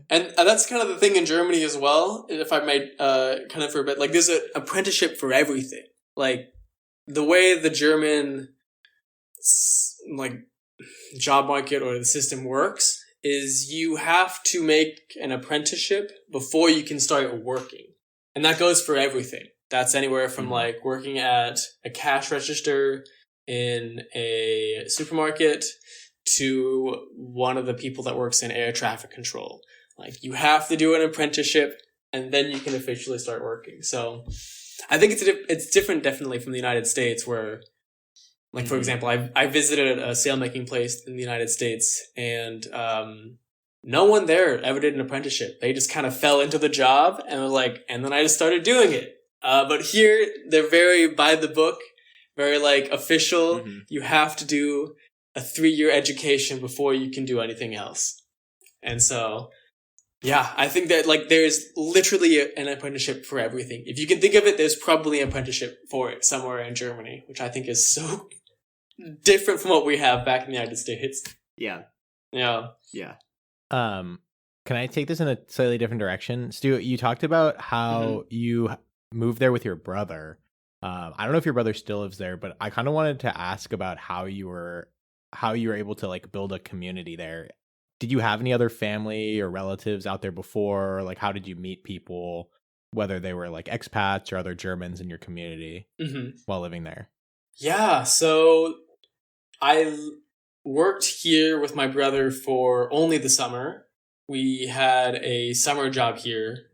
Speaker 3: And that's kind of the thing in Germany as well, if I may kind of for a bit. Like there's an apprenticeship for everything. Like the way the German job market or the system works is you have to make an apprenticeship before you can start working. And that goes for everything. That's anywhere from like working at a cash register in a supermarket to one of the people that works in air traffic control. Like you have to do an apprenticeship and then you can officially start working. So I think it's different definitely from the United States where, like, for example, I visited a sailmaking place in the United States and no one there ever did an apprenticeship. They just kind of fell into the job and were like, and then I just started doing it. But here they're very by the book, very like official. Mm-hmm. You have to do a 3-year education before you can do anything else. And so, yeah, I think that like there's literally an apprenticeship for everything. If you can think of it, there's probably an apprenticeship for it somewhere in Germany, which I think is so different from what we have back in the United States.
Speaker 1: Yeah.
Speaker 2: Can I take this in a slightly different direction? Stu, you talked about how you moved there with your brother. I don't know if your brother still lives there, but I kind of wanted to ask about how you were able to like build a community there. Did you have any other family or relatives out there before? Like, how did you meet people, whether they were like expats or other Germans in your community while living there? Yeah,
Speaker 3: so I worked here with my brother for only the summer. We had a summer job here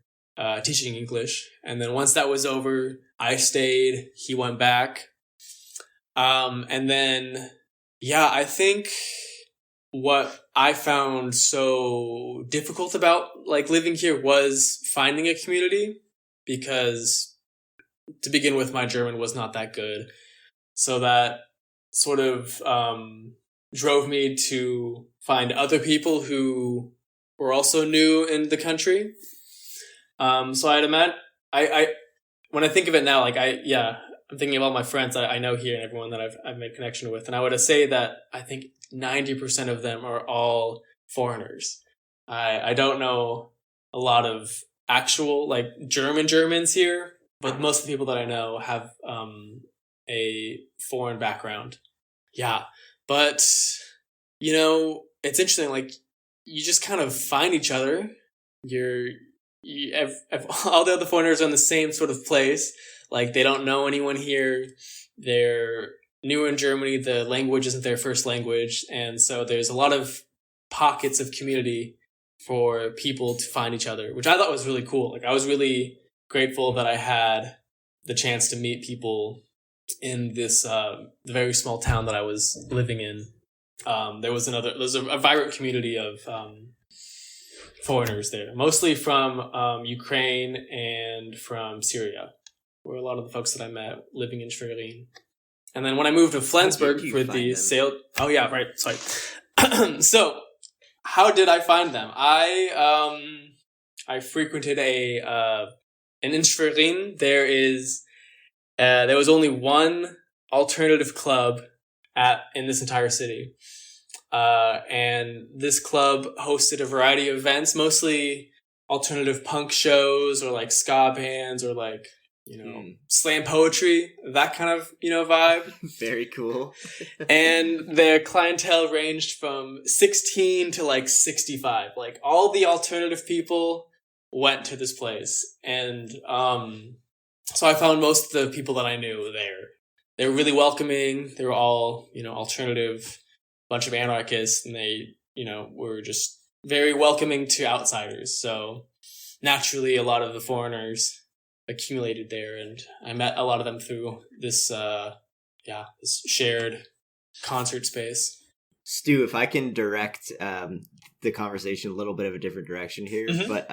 Speaker 3: teaching English. And then once that was over, I stayed, he went back. And then, I think what I found so difficult about like living here was finding a community because to begin with, my German was not that good. So that sort of drove me to find other people who were also new in the country. So I'd imagine, when I think of it now, like I'm thinking of all my friends I know here and everyone that I've made connection with. And I would say that I think 90% of them are all foreigners. I don't know a lot of actual like Germans here, but most of the people that I know have a foreign background. Yeah. But, it's interesting. Like you just kind of find each other. All the other foreigners are in the same sort of place. Like they don't know anyone here. They're new in Germany. The language isn't their first language. And so there's a lot of pockets of community for people to find each other, which I thought was really cool. Like I was really grateful that I had the chance to meet people in this the very small town that I was living in. There's a vibrant community of foreigners there, mostly from Ukraine and from Syria, were a lot of the folks that I met living in Schwerin. And then when I moved to Flensburg for the sail... Oh, yeah, right. Sorry. So, how did I find them? I frequented and in Schwerin, there was only one alternative club in this entire city. And this club hosted a variety of events, mostly alternative punk shows or like ska bands or like, slam poetry, that kind of, vibe.
Speaker 1: Very cool.
Speaker 3: And their clientele ranged from 16 to like 65. Like all the alternative people went to this place. And so I found most of the people that I knew there. They were really welcoming. They were all, alternative, bunch of anarchists, and they, were just very welcoming to outsiders. So naturally, a lot of the foreigners accumulated there, and I met a lot of them through this, this shared concert space.
Speaker 1: Stu, if I can direct the conversation a little bit of a different direction here, but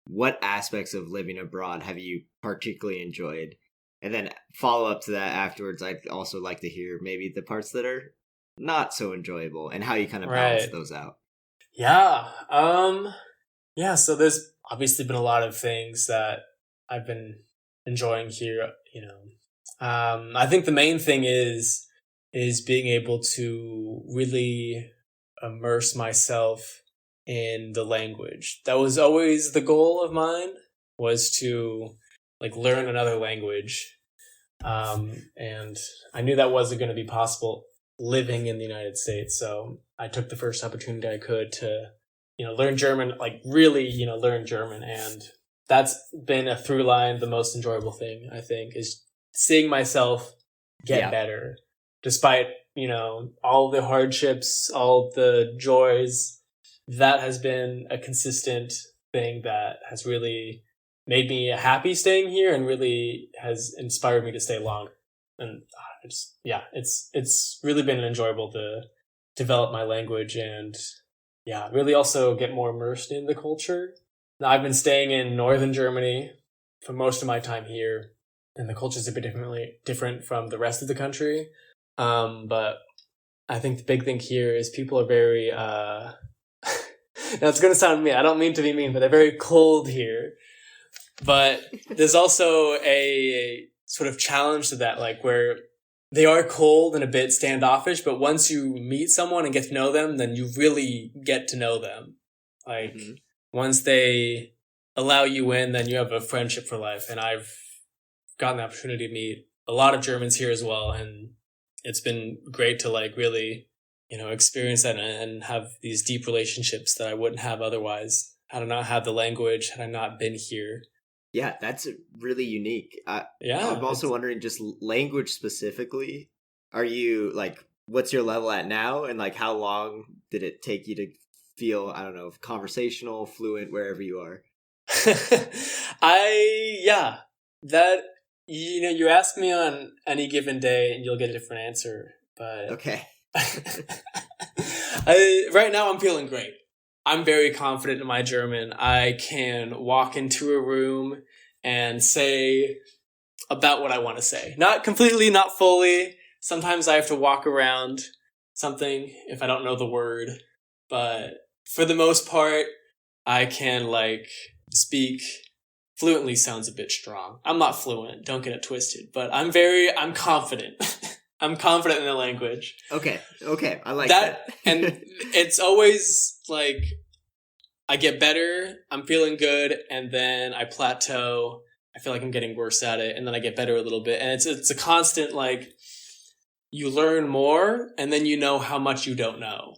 Speaker 1: what aspects of living abroad have you particularly enjoyed? And then follow up to that afterwards, I'd also like to hear maybe the parts that are not so enjoyable and how you kind of balance those out.
Speaker 3: Yeah. So there's obviously been a lot of things that I've been enjoying here, I think the main thing is being able to really immerse myself in the language. That was always the goal of mine, was to learn another language. And I knew that wasn't going to be possible living in the United States. So I took the first opportunity I could to, learn German, learn German. And that's been a through line. The most enjoyable thing, I think, is seeing myself get better despite, all the hardships, all the joys. That has been a consistent thing that has really made me happy staying here and really has inspired me to stay longer. And it's really been enjoyable to develop my language and really also get more immersed in the culture. Now, I've been staying in northern Germany for most of my time here, and the culture is a bit different from the rest of the country. But I think the big thing here is people are very, now it's going to sound mean. I don't mean to be mean, but they're very cold here. But there's also a sort of challenge to that, where they are cold and a bit standoffish, but once you meet someone and get to know them, then you really get to know them. Once they allow you in, then you have a friendship for life. And I've gotten the opportunity to meet a lot of Germans here as well. And it's been great to really, experience that and have these deep relationships that I wouldn't have otherwise had I not had the language, had I not been here.
Speaker 1: Yeah, that's really unique. I'm also wondering, just language specifically, are you what's your level at now? And how long did it take you to feel, I don't know, conversational, fluent, wherever you are?
Speaker 3: You ask me on any given day and you'll get a different answer. But
Speaker 1: okay.
Speaker 3: Right now I'm feeling great. I'm very confident in my German. I can walk into a room and say about what I want to say. Not completely, not fully. Sometimes I have to walk around something if I don't know the word. But for the most part, I can speak fluently. Sounds a bit strong. I'm not fluent. Don't get it twisted. But I'm confident. I'm confident in the language.
Speaker 1: Okay. I like that.
Speaker 3: And it's always I get better, I'm feeling good, and then I plateau. I feel like I'm getting worse at it, and then I get better a little bit. And it's a constant, you learn more, and then you know how much you don't know.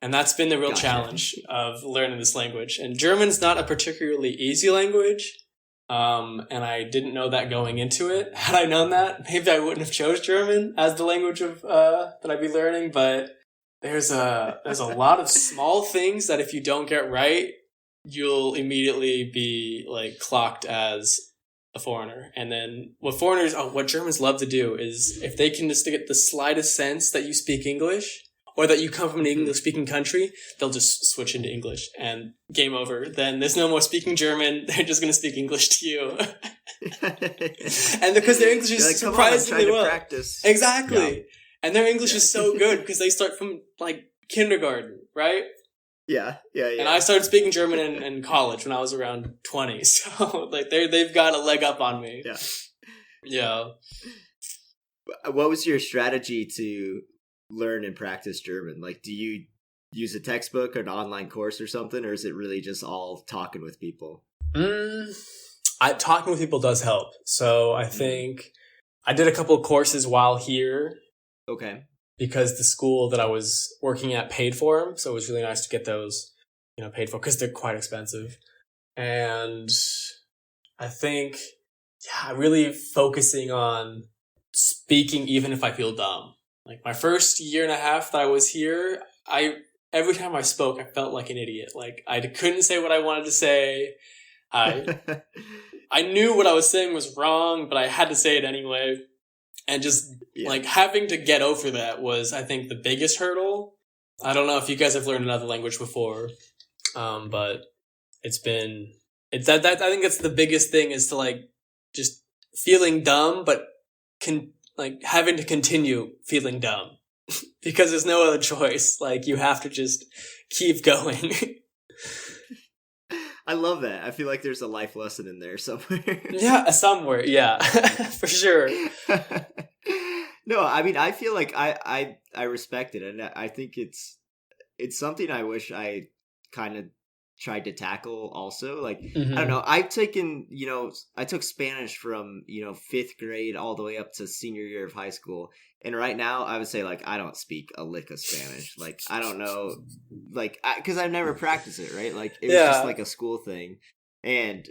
Speaker 3: And that's been the real challenge of learning this language. And German's not a particularly easy language. And I didn't know that going into it. Had I known that, maybe I wouldn't have chose German as the language of that I'd be learning. But there's a lot of small things that if you don't get right, you'll immediately be clocked as a foreigner. And then what Germans love to do is if they can just get the slightest sense that you speak English or that you come from an English-speaking country, they'll just switch into English and game over. Then there's no more speaking German. They're just going to speak English to you. And because their English is surprisingly well.
Speaker 1: Practice.
Speaker 3: Exactly. Yeah. And their English is so good because they start from kindergarten, right?
Speaker 1: Yeah.
Speaker 3: And I started speaking German in college when I was around 20. So they've got a leg up on me.
Speaker 1: Yeah.
Speaker 3: Yeah.
Speaker 1: What was your strategy to learn and practice German? Do you use a textbook or an online course or something, or is it really just all talking with people?
Speaker 3: Talking with people does help. So I think I did a couple of courses while here.
Speaker 1: Okay.
Speaker 3: Because the school that I was working at paid for them. So it was really nice to get those, paid for because they're quite expensive. And I think, really focusing on speaking even if I feel dumb. My first year and a half that I was here, I every time I spoke, I felt like an idiot. Like, I couldn't say what I wanted to say. I knew what I was saying was wrong, but I had to say it anyway. And just, like, having to get over that was, I think, the biggest hurdle. I don't know if you guys have learned another language before, but I think it's the biggest thing, is to, like, just feeling dumb, but having to continue feeling dumb. Because there's no other choice. Like, you have to just keep going.
Speaker 1: I love that. I feel like there's a life lesson in there somewhere.
Speaker 3: Yeah, somewhere. Yeah, for sure.
Speaker 1: No, I mean, I feel like I respect it, and I think it's something I wish I kind of tried to tackle also. Like, I don't know, I've taken, I took Spanish from, 5th grade all the way up to senior year of high school. And right now I would say, like, I don't speak a lick of Spanish. Like, I don't know, like, because I've never practiced it, right? Like, it was just like a school thing. And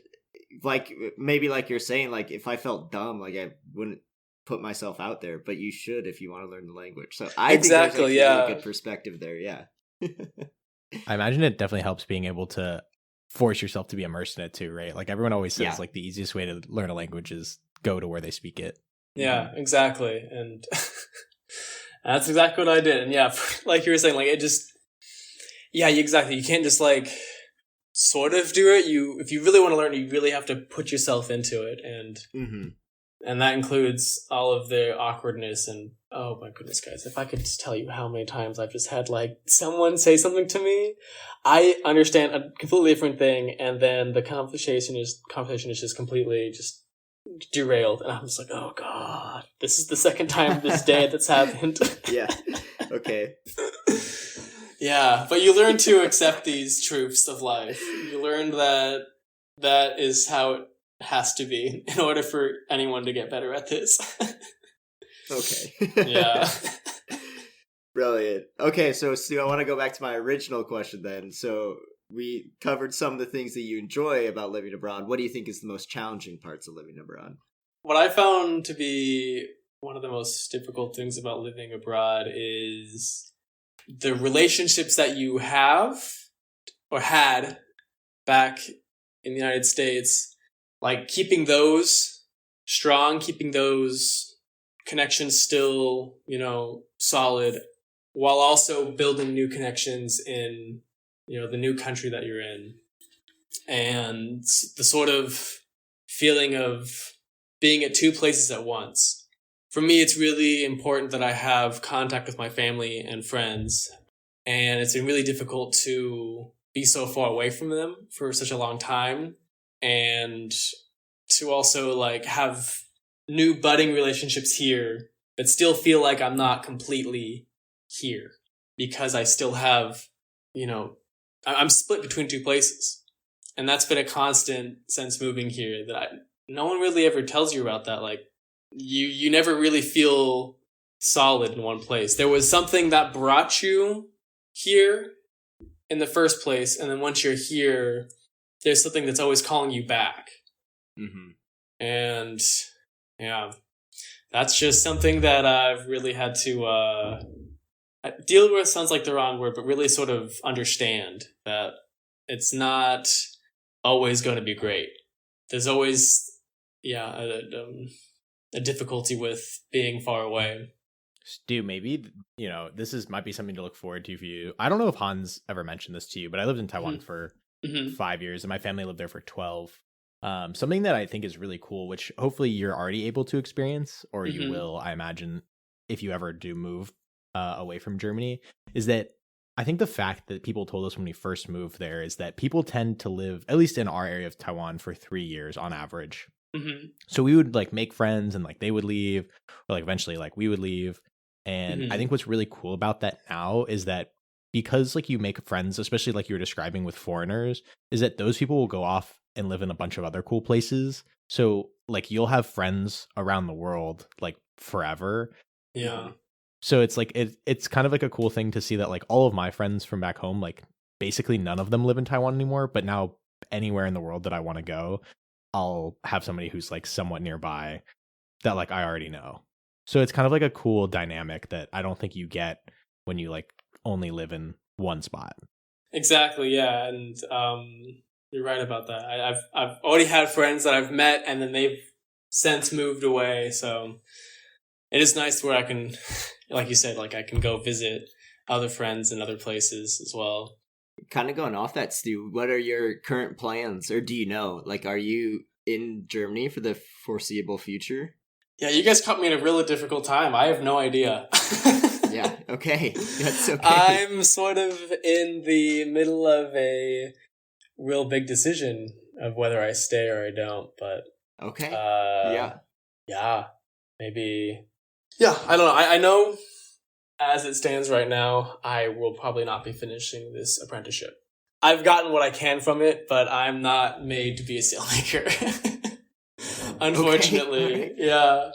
Speaker 1: like, maybe like you're saying, like, if I felt dumb, like, I wouldn't put myself out there, but you should if you want to learn the language. So I think there's a really good perspective there. Yeah.
Speaker 2: I imagine it definitely helps being able to force yourself to be immersed in it too, right? Like, everyone always says, like, the easiest way to learn a language is go to where they speak it.
Speaker 3: Yeah, exactly. And that's exactly what I did. And yeah, like you were saying, like, it just, exactly. You can't just, like, sort of do it. If you really want to learn, you really have to put yourself into it. And that includes all of the awkwardness. And oh my goodness, guys, if I could just tell you how many times I've just had, like, someone say something to me, I understand a completely different thing, and then the conversation is just completely just derailed, and I'm just like, oh god, this is the second time this day that's happened.
Speaker 1: Yeah. Okay.
Speaker 3: Yeah, but you learn to accept these truths of life. You learn that is how it has to be in order for anyone to get better at this.
Speaker 1: Okay.
Speaker 3: Yeah.
Speaker 1: Brilliant. Okay, so Stu, I want to go back to my original question then. So we covered some of the things that you enjoy about living abroad. What do you think is the most challenging parts of living abroad?
Speaker 3: What I found to be one of the most difficult things about living abroad is the relationships that you have or had back in the United States, like keeping those strong, keeping those connections still, solid, while also building new connections in the new country that you're in. And the sort of feeling of being at two places at once. For me, it's really important that I have contact with my family and friends. And it's been really difficult to be so far away from them for such a long time. And to also, like, have new budding relationships here, but still feel like I'm not completely here. Because I still have, I'm split between two places. And that's been a constant since moving here, that no one really ever tells you about that. Like, you never really feel solid in one place. There was something that brought you here in the first place, and then once you're here, there's something that's always calling you back. And yeah, that's just something that I've really had to deal with. Sounds like the wrong word, but really sort of understand that it's not always going to be great. There's always, a difficulty with being far away.
Speaker 2: Stu, maybe, might be something to look forward to for you. I don't know if Hans ever mentioned this to you, but I lived in Taiwan for 5 years, and my family lived there for 12. Something that I think is really cool, which hopefully you're already able to experience, or you will, I imagine, if you ever do move away from Germany, is that I think the fact that people told us when we first moved there is that people tend to live, at least in our area of Taiwan, for 3 years on average. So we would, like, make friends, and, like, they would leave, or, like, eventually, like, we would leave. And I think what's really cool about that now is that because, like, you make friends, especially like you were describing with foreigners, is that those people will go off and live in a bunch of other cool places. So, like, you'll have friends around the world, like, forever.
Speaker 3: Yeah.
Speaker 2: So it's like it's kind of like a cool thing to see that, like, all of my friends from back home, like, basically none of them live in Taiwan anymore, but now anywhere in the world that I want to go, I'll have somebody who's, like, somewhat nearby that, like, I already know. So it's kind of like a cool dynamic that I don't think you get when you, like, only live in one spot.
Speaker 3: Exactly, yeah, and you're right about that. I've already had friends that I've met, and then they've since moved away. So it is nice where I can, like you said, like I can go visit other friends in other places as well.
Speaker 1: Kind of going off that, Stu, what are your current plans, or do you know? Like, are you in Germany for the foreseeable future?
Speaker 3: Yeah, you guys caught me at a really difficult time. I have no idea.
Speaker 1: Yeah, okay. That's okay.
Speaker 3: I'm sort of in the middle of a real big decision of whether I stay or I don't, but
Speaker 1: Okay.
Speaker 3: yeah, maybe. Yeah, I don't know. I know as it stands right now, I will probably not be finishing this apprenticeship. I've gotten what I can from it, but I'm not made to be a sailmaker. Unfortunately.
Speaker 1: Okay, right.
Speaker 3: Yeah.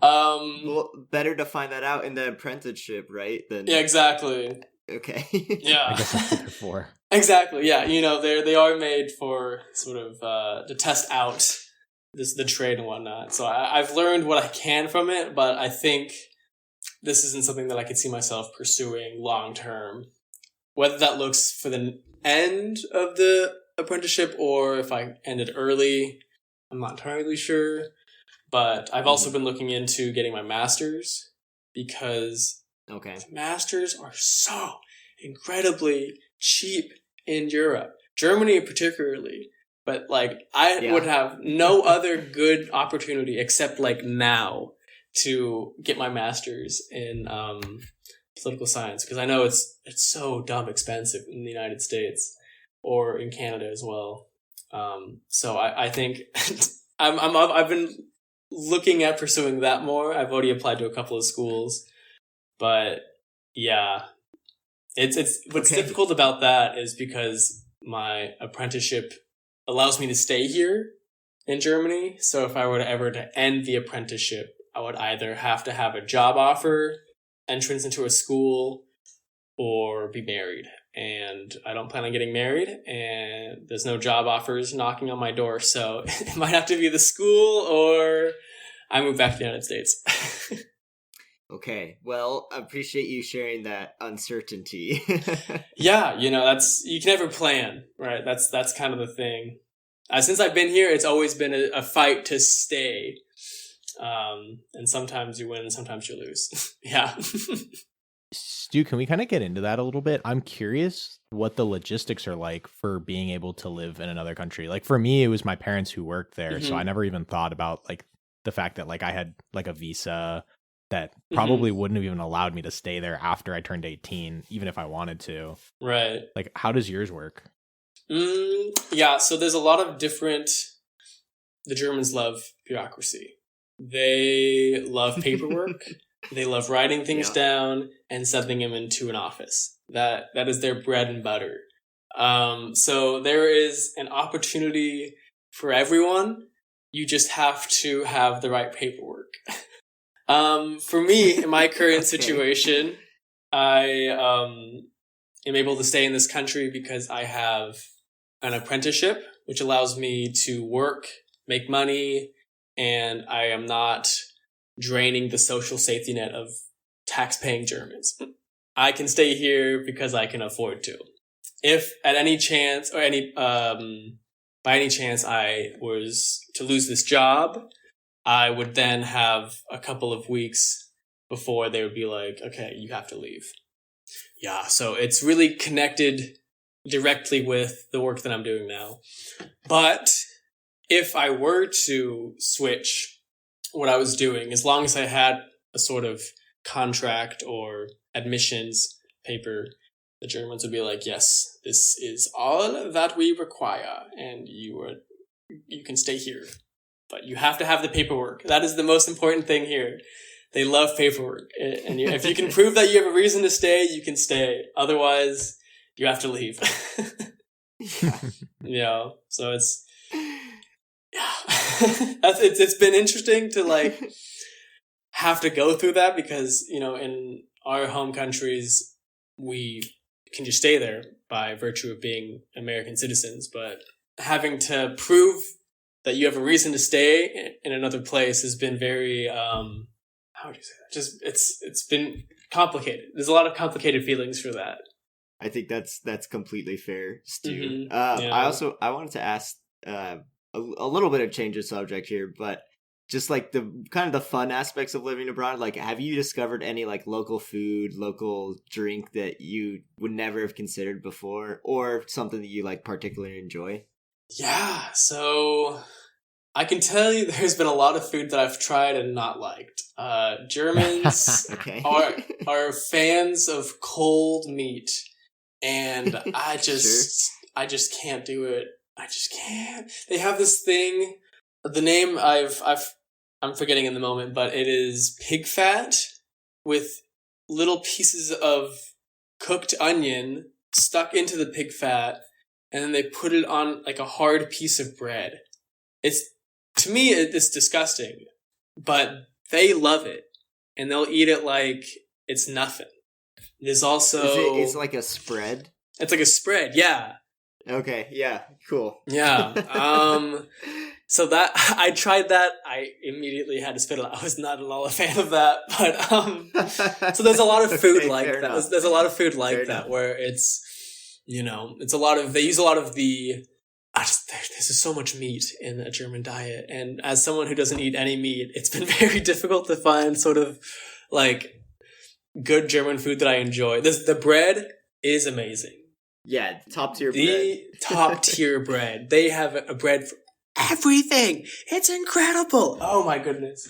Speaker 1: Well, better to find that out in the apprenticeship, right? Than...
Speaker 3: Yeah, exactly.
Speaker 1: Okay.
Speaker 3: Yeah.
Speaker 2: I guess that's what they're for.
Speaker 3: Exactly. Yeah. You know, they are made for sort of to test out the trade and whatnot. So I've learned what I can from it, but I think this isn't something that I could see myself pursuing long term. Whether that looks for the end of the apprenticeship or if I ended early, I'm not entirely sure. But I've also been looking into getting my master's because masters are so incredibly cheap in Europe. Germany particularly. But like I would have no other good opportunity except like now to get my master's in political science because I know it's so dumb expensive in the United States or in Canada as well. So I think I've been looking at pursuing that more. I've already applied to a couple of schools, but yeah, it's what's difficult about that is because my apprenticeship allows me to stay here in Germany. So if I were to ever to end the apprenticeship, I would either have to have a job offer, entrance into a school, or be married. And I don't plan on getting married, and there's no job offers knocking on my door. So it might have to be the school or I move back to the United States.
Speaker 1: Okay. Well, I appreciate you sharing that uncertainty.
Speaker 3: Yeah, you know, you can never plan, right? That's kind of the thing. Since I've been here, it's always been a fight to stay. And sometimes you win, sometimes you lose. Yeah.
Speaker 2: Stu, can we kind of get into that a little bit? I'm curious what the logistics are like for being able to live in another country. Like for me, it was my parents who worked there. So I never even thought about like the fact that like I had like a visa that probably wouldn't have even allowed me to stay there after I turned 18, even if I wanted to.
Speaker 3: Right.
Speaker 2: Like, how does yours work?
Speaker 3: Yeah, so there's a lot of different... The Germans love bureaucracy. They love paperwork. They love writing things down and sending them into an office. That is their bread and butter. So there is an opportunity for everyone. You just have to have the right paperwork. For me, in my current situation, I am able to stay in this country because I have an apprenticeship, which allows me to work, make money, and I am not draining the social safety net of tax-paying Germans. I can stay here because I can afford to. If at any chance, or by any chance I was to lose this job, I would then have a couple of weeks before they would be like, okay, you have to leave. Yeah, so it's really connected directly with the work that I'm doing now. But if I were to switch what I was doing, as long as I had a sort of contract or admissions paper, the Germans would be like, yes, this is all that we require, and you can stay here. But you have to have the paperwork. That is the most important thing here. They love paperwork. And if you can prove that you have a reason to stay, you can stay. Otherwise, you have to leave. You know, so it's... it's been interesting to like have to go through that because, you know, in our home countries, we can just stay there by virtue of being American citizens. But having to prove that you have a reason to stay in another place has been very, how would you say that? Just, it's been complicated. There's a lot of complicated feelings for that.
Speaker 1: I think that's completely fair, Stu.
Speaker 3: Yeah.
Speaker 1: I wanted to ask a little bit of change of subject here, but just like the kind of the fun aspects of living abroad. Like, have you discovered any like local food, local drink that you would never have considered before, or something that you like particularly enjoy?
Speaker 3: Yeah, so I can tell you there's been a lot of food that I've tried and not liked. Germans
Speaker 1: Okay.
Speaker 3: are fans of cold meat, and I just can't do it. I just can't. They have this thing. The name I'm forgetting in the moment, but it is pig fat with little pieces of cooked onion stuck into the pig fat, and then they put it on like a hard piece of bread. To me, it's disgusting, but they love it, and they'll eat it like it's nothing. There's also...
Speaker 1: It's like a spread?
Speaker 3: It's like a spread, yeah.
Speaker 1: Okay, yeah, cool.
Speaker 3: Yeah. So that I tried that. I immediately had to spit it out. I was not at all a fan of that. But so there's a lot of food like that.
Speaker 1: Enough.
Speaker 3: There's a lot of food like
Speaker 1: Fair
Speaker 3: that
Speaker 1: enough.
Speaker 3: where it's, it's a lot of, they use a lot of the, there's just so much meat in a German diet. And as someone who doesn't eat any meat, it's been very difficult to find sort of like good German food that I enjoy. The bread is amazing.
Speaker 1: Yeah, top tier bread.
Speaker 3: The top tier bread. They have a bread for everything. It's incredible. Oh my goodness.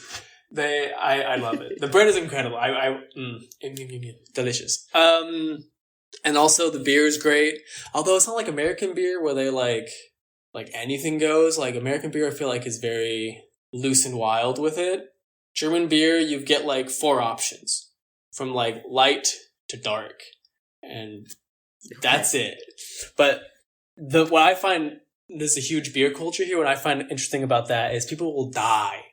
Speaker 3: I love it. The bread is incredible. Delicious. And also the beer is great. Although it's not like American beer where they like anything goes. Like American beer I feel like is very loose and wild with it. German beer, you get like 4 options. From like light to dark. And that's it. But what I find, there's a huge beer culture here. What I find interesting about that is people will die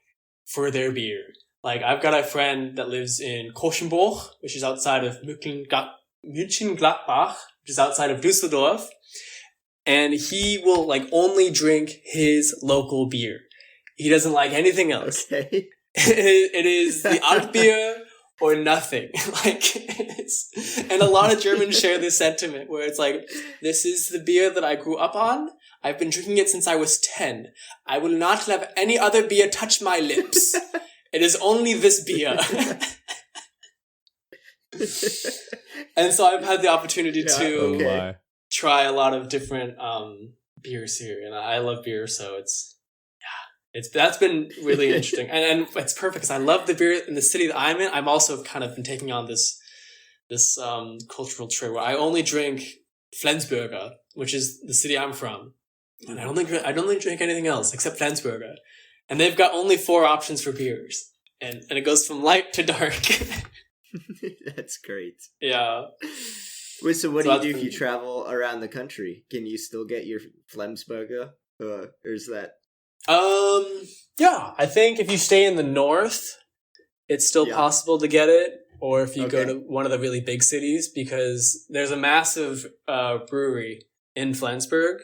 Speaker 3: for their beer. Like, I've got a friend that lives in Koschenbruch, which is outside of Mönchengladbach, which is outside of Düsseldorf. And he will, like, only drink his local beer. He doesn't like anything else.
Speaker 1: Okay.
Speaker 3: It is the Altbier or nothing. And a lot of Germans share this sentiment where it's like, this is the beer that I grew up on. I've been drinking it since I was 10. I will not let any other beer touch my lips. It is only this beer. And so I've had the opportunity to try a lot of different beers here, and I love beer, so that's been really interesting, and it's perfect because I love the beer in the city that I'm in. I'm also kind of been taking on this cultural trait where I only drink Flensburger, which is the city I'm from, and I don't drink anything else except Flensburger, and they've got only 4 options for beers, and it goes from light to dark.
Speaker 1: That's great.
Speaker 3: Yeah.
Speaker 1: Wait, so what do you do if you travel around the country? Can you still get your Flensburger, or is that?
Speaker 3: Yeah, I think if you stay in the north, it's still possible to get it, or if you go to one of the really big cities, because there's a massive brewery in Flensburg,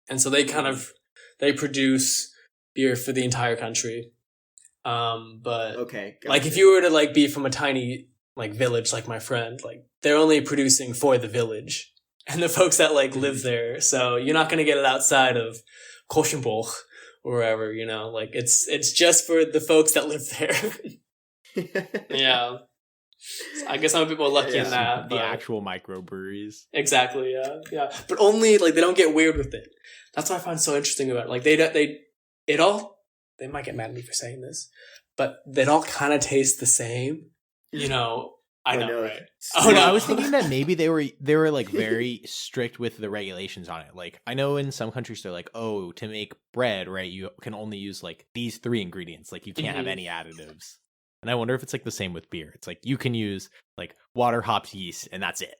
Speaker 3: and so they produce beer for the entire country. But like if you were to like be from a tiny like village like my friend, like they're only producing for the village and the folks that like live there, so you're not going to get it outside of Koschenbruch or wherever, like it's just for the folks that live there. Yeah. I guess I'm a bit more lucky in that.
Speaker 2: The actual microbreweries.
Speaker 3: Exactly, yeah. But only, like, they don't get weird with it. That's what I find so interesting about it. Like, they might get mad at me for saying this, but they all kind of taste the same. I know, right?
Speaker 2: Oh no, I was thinking that maybe they were like very strict with the regulations on it. Like, I know in some countries they're like, oh, to make bread, right, you can only use like these 3 ingredients. Like, you can't have any additives. And I wonder if it's like the same with beer. It's like you can use like water, hops, yeast, and that's it.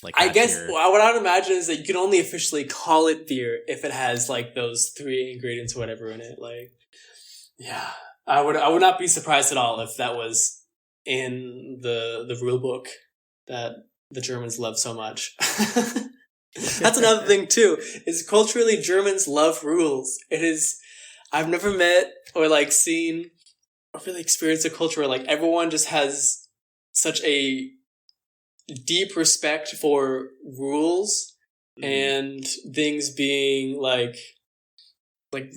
Speaker 2: Like,
Speaker 3: I guess what I would imagine is that you can only officially call it beer if it has like those 3 ingredients or whatever in it. Like, yeah, I would not be surprised at all if that was in the rule book that the Germans love so much. That's another thing too, is culturally Germans love rules. I've never met or like seen or really experienced a culture where like everyone just has such a deep respect for rules and things being like what's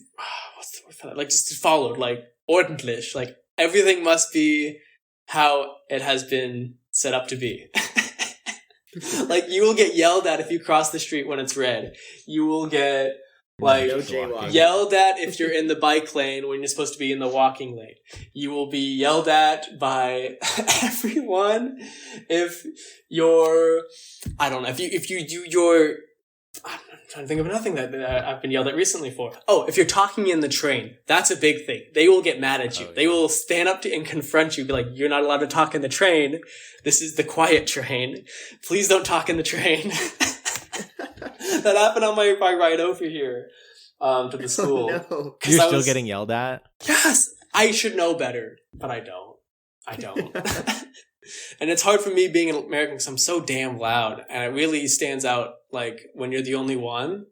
Speaker 3: the word for that? Like just followed, like ordentlich, like everything must be how it has been set up to be. Like you will get yelled at if you cross the street when it's red. You will get like
Speaker 1: No jaywalking.
Speaker 3: yelled at if you're in the bike lane when you're supposed to be in the walking lane. You will be yelled at by everyone if you're, I don't know, if you do your, I'm trying to think of another thing that I've been yelled at recently for. Oh, if you're talking in the train, that's a big thing. They will get mad at you. They will stand up to and confront you, be like, you're not allowed to talk in the train. This is the quiet train. Please don't talk in the train. That happened on my ride over here to the school.
Speaker 1: Oh, no.
Speaker 2: You're still getting yelled at?
Speaker 3: Yes! I should know better, but I don't. And it's hard for me being an American because I'm so damn loud. And it really stands out, like, when you're the only one,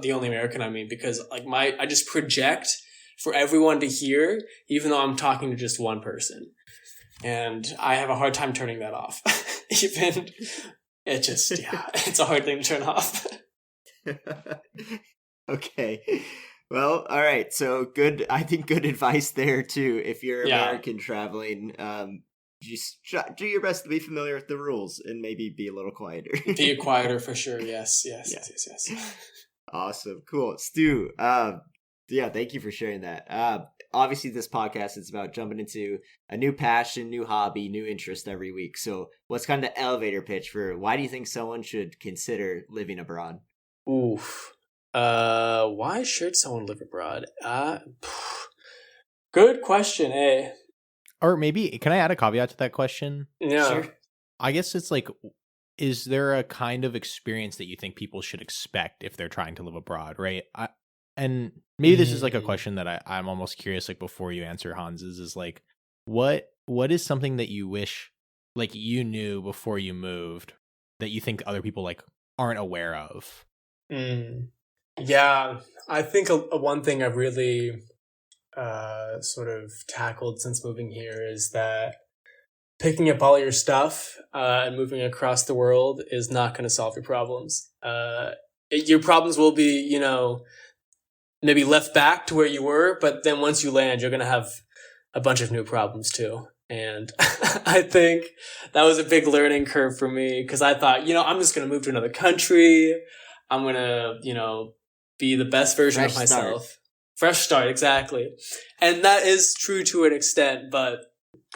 Speaker 3: the only American, I mean, because, like, I just project for everyone to hear, even though I'm talking to just one person. And I have a hard time turning that off. It's a hard thing to turn off.
Speaker 1: Okay. Well, all right. So good. I think good advice there too. If you're American traveling, just do your best to be familiar with the rules and maybe be a little quieter.
Speaker 3: Be quieter for sure. Yes.
Speaker 1: Awesome. Cool. Stu, thank you for sharing that. Obviously this podcast is about jumping into a new passion, new hobby, new interest every week. So what's kind of the elevator pitch for why do you think someone should consider living abroad?
Speaker 3: Oof. Why should someone live abroad? Good question, eh?
Speaker 2: Or maybe, can I add a caveat to that question?
Speaker 3: Yeah.
Speaker 1: Sure.
Speaker 2: I guess it's like, is there a kind of experience that you think people should expect if they're trying to live abroad, right? And maybe this is like a question that I'm almost curious, like before you answer Hans, is like, what is something that you wish like you knew before you moved that you think other people like aren't aware of?
Speaker 3: Yeah, I think a one thing I've really sort of tackled since moving here is that picking up all your stuff and moving across the world is not going to solve your problems. Your problems will be, maybe left back to where you were, but then once you land, you're going to have a bunch of new problems too. And I think that was a big learning curve for me because I thought, I'm just going to move to another country. I'm going to, be the best version of myself. Fresh start, exactly. And that is true to an extent, but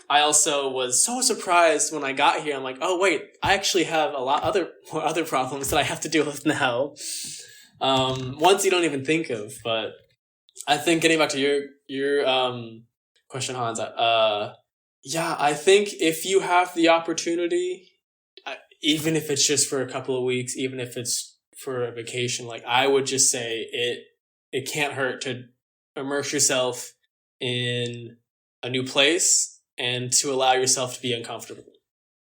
Speaker 3: I also was so surprised when I got here. I'm like, oh wait, I actually have a lot more other problems that I have to deal with now. Ones you don't even think of, but I think getting back to your question, Hans, I think if you have the opportunity, even if it's just for a couple of weeks, even if it's for a vacation, like I would just say it can't hurt to immerse yourself in a new place and to allow yourself to be uncomfortable.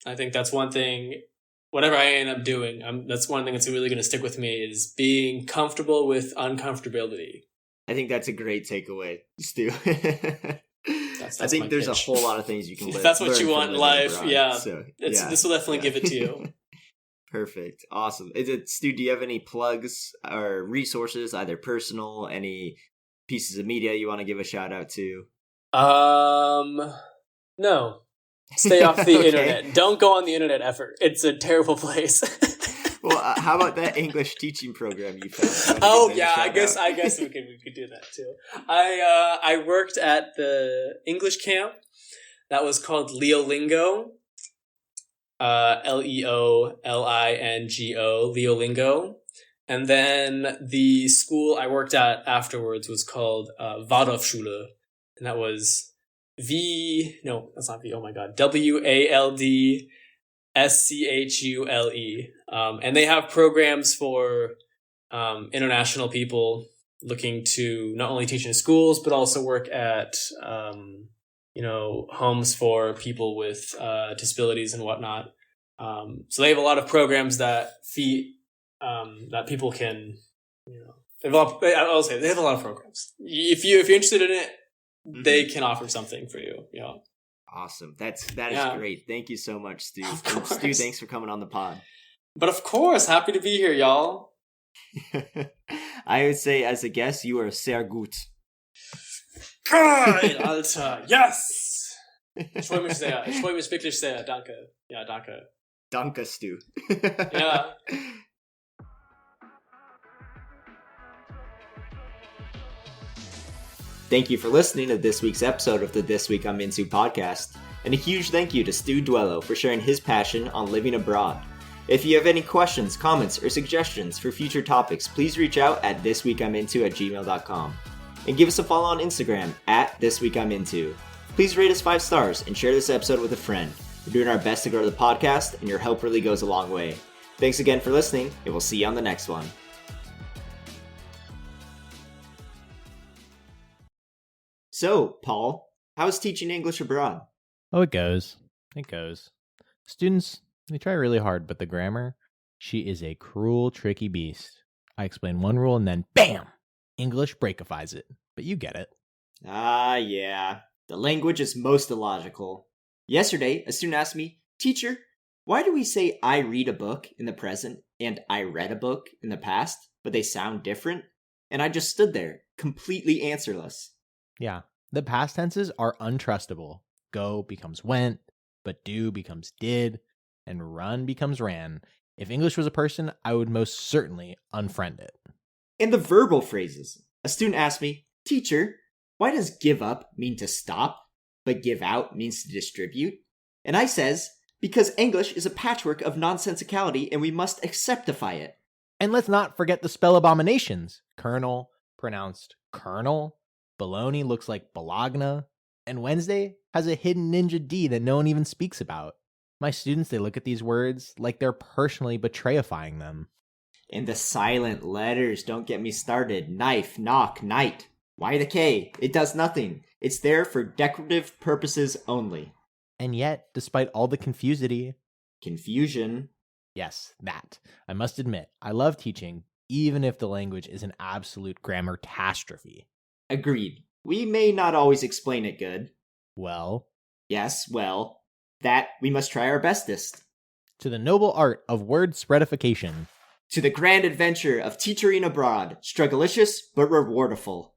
Speaker 3: I think that's one thing, whatever I end up doing, that's one thing that's really going to stick with me is being comfortable with uncomfortability.
Speaker 1: I think that's a great takeaway, Stu.
Speaker 3: That's
Speaker 1: I think there's
Speaker 3: pitch.
Speaker 1: a whole lot of things you can
Speaker 3: if that's what you want in life,
Speaker 1: abroad.
Speaker 3: This will definitely give it to you.
Speaker 1: Perfect. Awesome. Stu, do you have any plugs or resources, either personal, any pieces of media you want to give a shout out to?
Speaker 3: No. Stay off the
Speaker 1: Okay.
Speaker 3: internet. Don't go on the internet ever. It's a terrible place.
Speaker 1: Well, how about that English teaching program you found?
Speaker 3: Oh yeah, I guess we could do that too. I worked at the English camp that was called Leolingo. Leolingo, Leolingo. And then the school I worked at afterwards was called Waldorfschule. And that was that's not V, oh my god, WALDSCHULE. And they have programs for international people looking to not only teach in schools, but also work at homes for people with disabilities and whatnot. So they have a lot of programs that that people can, I'll say they have a lot of programs. If you're interested in it, they can offer something for you.
Speaker 1: Awesome. That is
Speaker 3: Yeah.
Speaker 1: great. Thank you so much, Stu.
Speaker 3: Of
Speaker 1: And Stu,
Speaker 3: course.
Speaker 1: thanks for coming on the pod.
Speaker 3: But of course, happy to be here, y'all.
Speaker 1: I would say, as a guest, you are sehr gut.
Speaker 3: Geil, Alter. Yes! Ich freue mich sehr. Ich freue mich wirklich sehr. Danke. Ja, danke.
Speaker 1: Danke, Stu.
Speaker 3: Ja.
Speaker 1: Thank you for listening to this week's episode of the This Week I'm Into podcast. And a huge thank you to Stu Dwello for sharing his passion on living abroad. If you have any questions, comments, or suggestions for future topics, please reach out at thisweekiminto@gmail.com. And give us a follow on Instagram at thisweekiminto. Please rate us 5 stars and share this episode with a friend. We're doing our best to grow the podcast, and your help really goes a long way. Thanks again for listening, and we'll see you on the next one. So, Paul, how is teaching English abroad?
Speaker 2: Oh, it goes. It goes. Students, they try really hard, but the grammar, she is a cruel, tricky beast. I explain one rule and then, bam! English breakifies it. But you get it.
Speaker 1: Ah, yeah. The language is most illogical. Yesterday, a student asked me, "Teacher, why do we say I read a book in the present and I read a book in the past, but they sound different?" And I just stood there, completely answerless.
Speaker 2: Yeah, the past tenses are untrustable. Go becomes went, but do becomes did, and run becomes ran. If English was a person, I would most certainly unfriend it.
Speaker 1: And the verbal phrases. A student asked me, "Teacher, why does give up mean to stop, but give out means to distribute?" And I says, because English is a patchwork of nonsensicality and we must acceptify it.
Speaker 2: And let's not forget the spell abominations. Colonel, pronounced colonel. Bologna looks like Bologna. And Wednesday has a hidden ninja D that no one even speaks about. My students, they look at these words like they're personally betrayifying them.
Speaker 1: And the silent letters, don't get me started. Knife, knock, night. Why the K? It does nothing. It's there for decorative purposes only.
Speaker 2: And yet, despite all the
Speaker 1: Confusion.
Speaker 2: yes, that. I must admit, I love teaching, even if the language is an absolute grammar catastrophe.
Speaker 1: Agreed. We may not always explain it good.
Speaker 2: Well,
Speaker 1: Yes, well, that we must try our bestest.
Speaker 2: to the noble art of word spreadification.
Speaker 1: To the grand adventure of teachering abroad, strugglicious but rewardful.